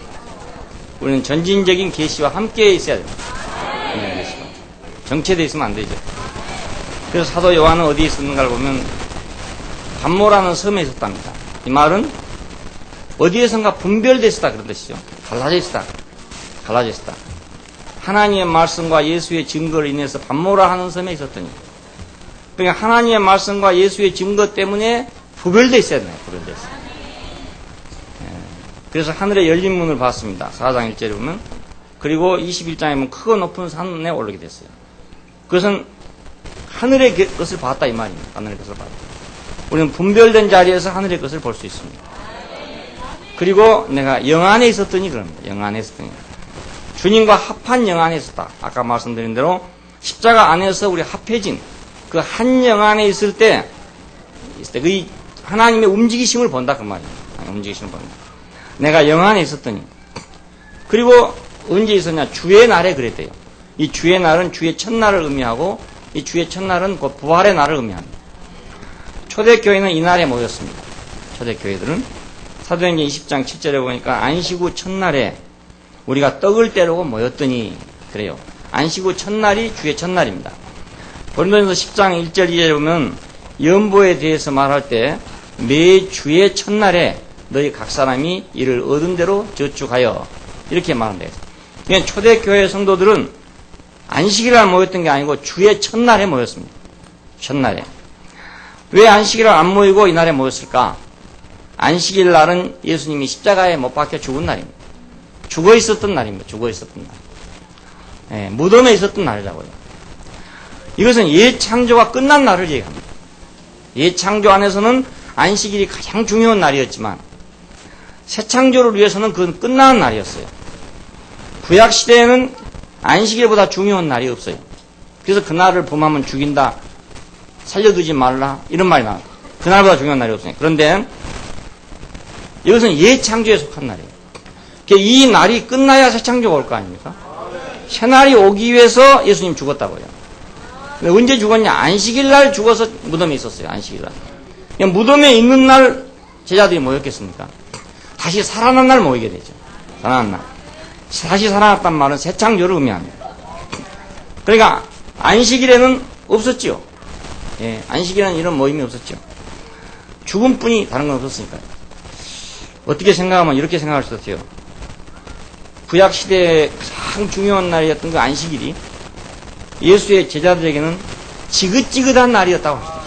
우리는 전진적인 계시와 함께 있어야 됩니다. 정체되어 있으면 안 되죠. 그래서 사도 요한은 어디에 있었는가를 보면 반모라는 섬에 있었답니다. 이 말은 어디에선가 분별되어 있었다 그런 뜻이죠. 갈라져 있었다. 하나님의 말씀과 예수의 증거를 인해서 반모라 하는 섬에 있었더니, 그러니까 하나님의 말씀과 예수의 증거 때문에 부별되어 있어야 되나요? 부별되어 있어요. 그래서 하늘에 열린 문을 봤습니다. 4장 1절에 보면. 그리고 21장에 보면 크고 높은 산에 오르게 됐어요. 그것은 하늘의 것을 봤다 이 말입니다. 하늘의 것을 봤다. 우리는 분별된 자리에서 하늘의 것을 볼 수 있습니다. 그리고 내가 영 안에 있었더니 그럽니다. 영 안에 있었더니. 주님과 합한 영 안에 있었다. 아까 말씀드린 대로 십자가 안에서 우리 합해진 그 한 영 안에 있을 때 그 하나님의 움직이심을 본다 그 말입니다. 움직이심을 본다. 내가 영 안에 있었더니. 그리고 언제 있었냐? 주의 날에 그랬대요. 이 주의 날은 주의 첫날을 의미하고 이 주의 첫날은 곧 부활의 날을 의미합니다. 초대교회는 이 날에 모였습니다. 초대교회들은 사도행전 20장 7절에 보니까 안식 후 첫날에 우리가 떡을 때우고 모였더니 그래요. 안식 후 첫날이 주의 첫날입니다. 고린도전서 10장 1절 2절에 보면 연보에 대해서 말할 때 매 주의 첫날에 너희 각 사람이 이를 얻은 대로 저축하여 이렇게 말한다. 그러니까 초대교회 성도들은 안식일날 모였던 게 아니고 주의 첫날에 모였습니다. 첫날에. 왜 안식일날 안 모이고 이날에 모였을까? 안식일 날은 예수님이 십자가에 못 박혀 죽은 날입니다. 죽어 있었던 날입니다. 죽어 있었던 날. 예, 무덤에 있었던 날이라고요. 이것은 예창조가 끝난 날을 얘기합니다. 예창조 안에서는 안식일이 가장 중요한 날이었지만 새창조를 위해서는 그건 끝나는 날이었어요. 구약시대에는 안식일보다 중요한 날이 없어요. 그래서 그날을 범하면 죽인다, 살려두지 말라 이런 말이 나와요. 그날보다 중요한 날이 없어요. 그런데 이것은 예창조에 속한 날이에요. 이 날이 끝나야 새창조가 올 거 아닙니까? 새날이 오기 위해서 예수님 죽었다고요. 근데 언제 죽었냐? 안식일날 죽어서 무덤에 있었어요. 안식일날. 무덤에 있는 날 제자들이 모였겠습니까? 다시 살아난 날 모이게 되죠. 살아난 날. 다시 살아났단 말은 새창조를 의미합니다. 그러니까 안식일에는 없었죠. 예, 안식일에는 이런 모임이 없었죠. 죽음뿐이 다른 건 없었으니까요. 어떻게 생각하면 이렇게 생각할 수 있어요. 구약시대에 가장 중요한 날이었던 그 안식일이 예수의 제자들에게는 지긋지긋한 날이었다고 하시죠.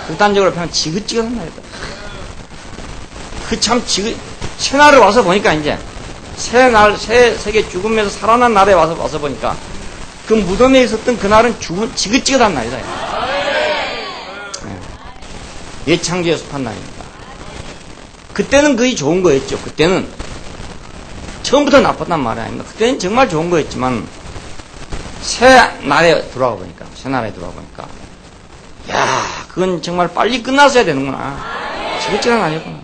극단적으로 표현하면 지긋지긋한 날이었다. 그 참 새날을 와서 보니까 이제 세계 죽음에서 살아난 날에 와서 보니까 그 무덤에 있었던 그날은 지긋지긋한 날이다. 예창조에 속한 날입니다. 그때는 거의 좋은 거였죠. 그때는 처음부터 나빴단 말이 아닙니다. 그때는 정말 좋은 거였지만 새날에 들어와 보니까 야, 그건 정말 빨리 끝났어야 되는구나. 지긋지긋한 날이었구나.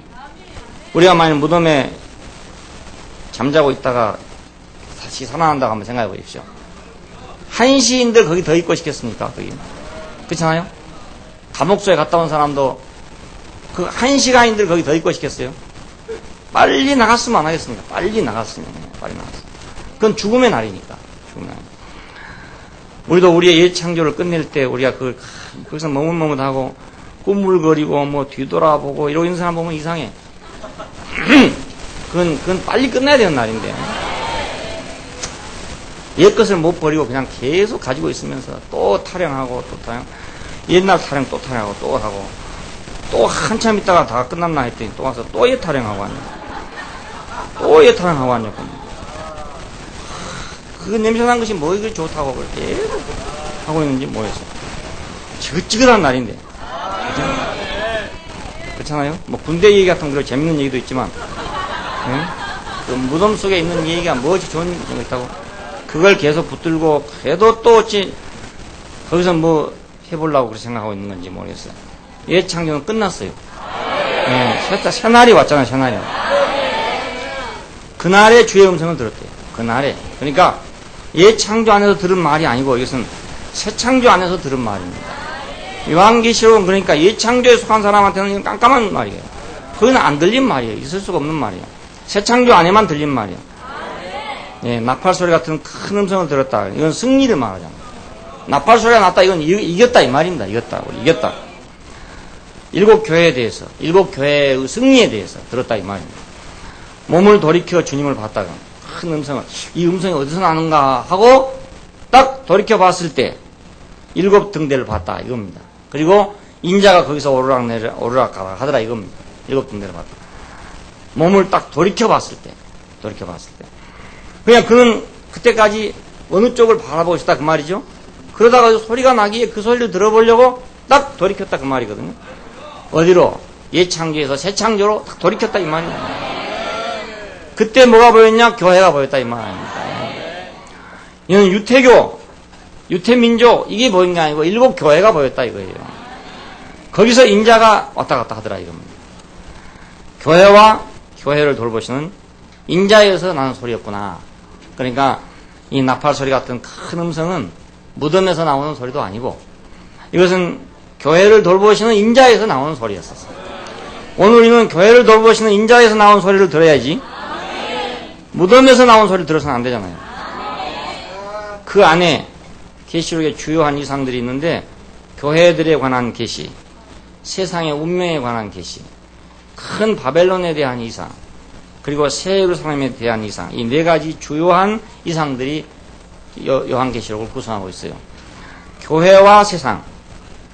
우리가 만약 무덤에 잠자고 있다가 다시 살아난다고 한번 생각해 보십시오. 한시인들 거기 더 있고 싶겠습니까? 거기. 그렇잖아요? 감옥소에 갔다 온 사람도 그 한시간인들 거기 더 있고 싶겠어요? 빨리 나갔으면 안 하겠습니까? 빨리 나갔으면. 그건 죽음의 날이니까. 죽음의 날. 우리도 우리의 예창조를 끝낼 때 우리가 거기서 머뭇머뭇하고 꾸물거리고 뭐 뒤돌아보고 이러고 있는 사람 보면 이상해. 그건 빨리 끝나야 되는 날인데. 옛것을 못 버리고 그냥 계속 가지고 있으면서 또 타령하고 또 타령. 옛날 타령 또 타령하고 또 하고 또 한참 있다가 다 끝났나 했더니 또 와서 또 옛 타령하고 하는. 또 예탄하고 앉았거든요. 그 냄새 난 것이 뭐 이렇게 좋다고 그렇게 하고 있는지 모르겠어요. 지긋지긋한 날인데. 그죠? 그렇잖아요? 뭐 군대 얘기 같은 그런 재밌는 얘기도 있지만, 네? 그 무덤 속에 있는 얘기가 무엇이 좋은 얘기가 있다고? 그걸 계속 붙들고 해도 또 어찌 거기서 뭐 해보려고 그렇게 생각하고 있는 건지 모르겠어요. 예창조는 끝났어요. 네, 새날이 왔잖아요, 새날이. 그날에 주의 음성을 들었대요. 그날에. 그러니까 예창조 안에서 들은 말이 아니고 이것은 새창조 안에서 들은 말입니다. 요한계시록은 그러니까 예창조에 속한 사람한테는 이건 깜깜한 말이에요. 그건 안 들린 말이에요. 있을 수가 없는 말이에요. 새창조 안에만 들린 말이에요. 예, 나팔소리 같은 큰 음성을 들었다. 이건 승리를 말하잖아요. 나팔소리가 났다. 이건 이겼다 이 말입니다. 이겼다. 우리 이겼다. 일곱 교회에 대해서, 일곱 교회의 승리에 대해서 들었다 이 말입니다. 몸을 돌이켜 주님을 봤다가 큰 음성을, 이 음성이 어디서 나는가 하고 딱 돌이켜 봤을 때 일곱 등대를 봤다 이겁니다. 그리고 인자가 거기서 오르락 하더라 이겁니다. 일곱 등대를 봤다. 몸을 딱 돌이켜 봤을 때. 그냥 그는 그때까지 어느 쪽을 바라보고 있었다 그 말이죠. 그러다가 소리가 나기에 그 소리를 들어보려고 딱 돌이켰다 그 말이거든요. 어디로? 예창조에서 새창조로 딱 돌이켰다 이 말입니다. 그때 뭐가 보였냐? 교회가 보였다 이 말입니다. 이는 유태교, 유태민족 이게 보인 게 아니고 일곱 교회가 보였다 이거예요. 거기서 인자가 왔다 갔다 하더라 이겁니다. 교회와 교회를 돌보시는 인자에서 나는 소리였구나. 그러니까 이 나팔 소리 같은 큰 음성은 무덤에서 나오는 소리도 아니고 이것은 교회를 돌보시는 인자에서 나오는 소리였었어요. 오늘 우리는 교회를 돌보시는 인자에서 나온 소리를 들어야지 무덤에서 나온 소리를 들어서는 안 되잖아요. 그 안에 계시록의 주요한 이상들이 있는데 교회들에 관한 계시, 세상의 운명에 관한 계시, 큰 바벨론에 대한 이상, 그리고 새 예루살렘에 대한 이상, 이 네 가지 주요한 이상들이 요한계시록을 구성하고 있어요. 교회와 세상,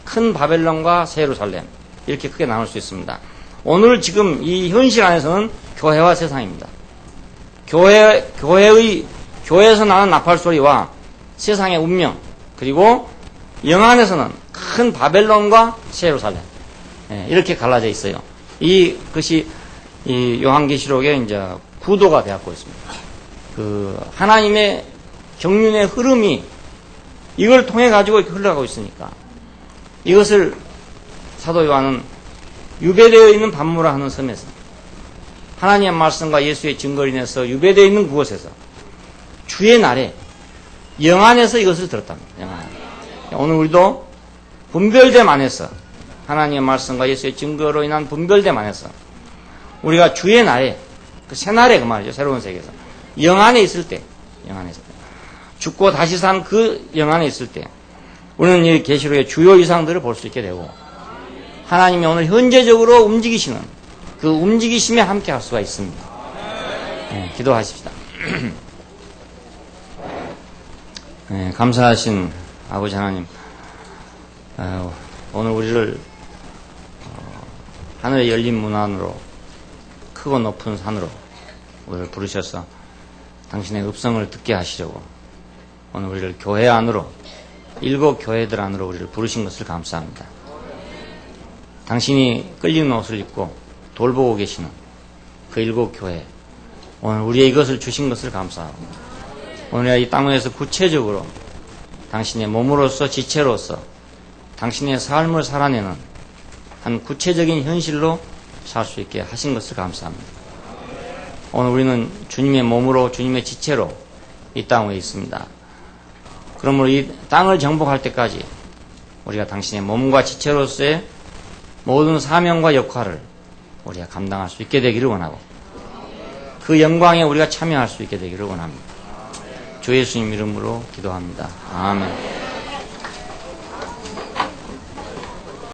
큰 바벨론과 새 예루살렘 이렇게 크게 나눌 수 있습니다. 오늘 지금 이 현실 안에서는 교회와 세상입니다. 교회에서 나는 나팔 소리와 세상의 운명, 그리고 영 안에서는 큰 바벨론과 새 예루살렘 이렇게 갈라져 있어요. 이것이 이 요한계시록의 이제 구도가 되었고 있습니다. 그 하나님의 경륜의 흐름이 이걸 통해 가지고 흘러가고 있으니까 이것을 사도 요한은 유배되어 있는 반모라 하는 섬에서 하나님의 말씀과 예수의 증거를 인해서 유배되어 있는 그곳에서 주의 날에 영안에서 이것을 들었답니다. 영안. 오늘 우리도 분별됨 안에서 하나님의 말씀과 예수의 증거로 인한 분별됨 안에서 우리가 주의 날에 그 새날에 그 말이죠. 새로운 세계에서 영안에 있을 때 죽고 다시 산 그 영안에 있을 때 우리는 이 계시록의 주요 이상들을 볼 수 있게 되고 하나님이 오늘 현재적으로 움직이시는 그 움직이심에 함께 할 수가 있습니다. 네, 기도하십시다. 네, 감사하신 아버지 하나님, 오늘 우리를 하늘의 열린 문 안으로 크고 높은 산으로 우리를 부르셔서 당신의 음성을 듣게 하시려고 오늘 우리를 교회 안으로 일곱 교회들 안으로 우리를 부르신 것을 감사합니다. 당신이 끌리는 옷을 입고 돌보고 계시는 그 일곱 교회 오늘 우리의 이것을 주신 것을 감사하고 오늘 이 땅에서 구체적으로 당신의 몸으로서 지체로서 당신의 삶을 살아내는 한 구체적인 현실로 살 수 있게 하신 것을 감사합니다. 오늘 우리는 주님의 몸으로 주님의 지체로 이 땅에 있습니다. 그러므로 이 땅을 정복할 때까지 우리가 당신의 몸과 지체로서의 모든 사명과 역할을 우리가 감당할 수 있게 되기를 원하고 그 영광에 우리가 참여할 수 있게 되기를 원합니다. 주 예수님 이름으로 기도합니다. 아멘.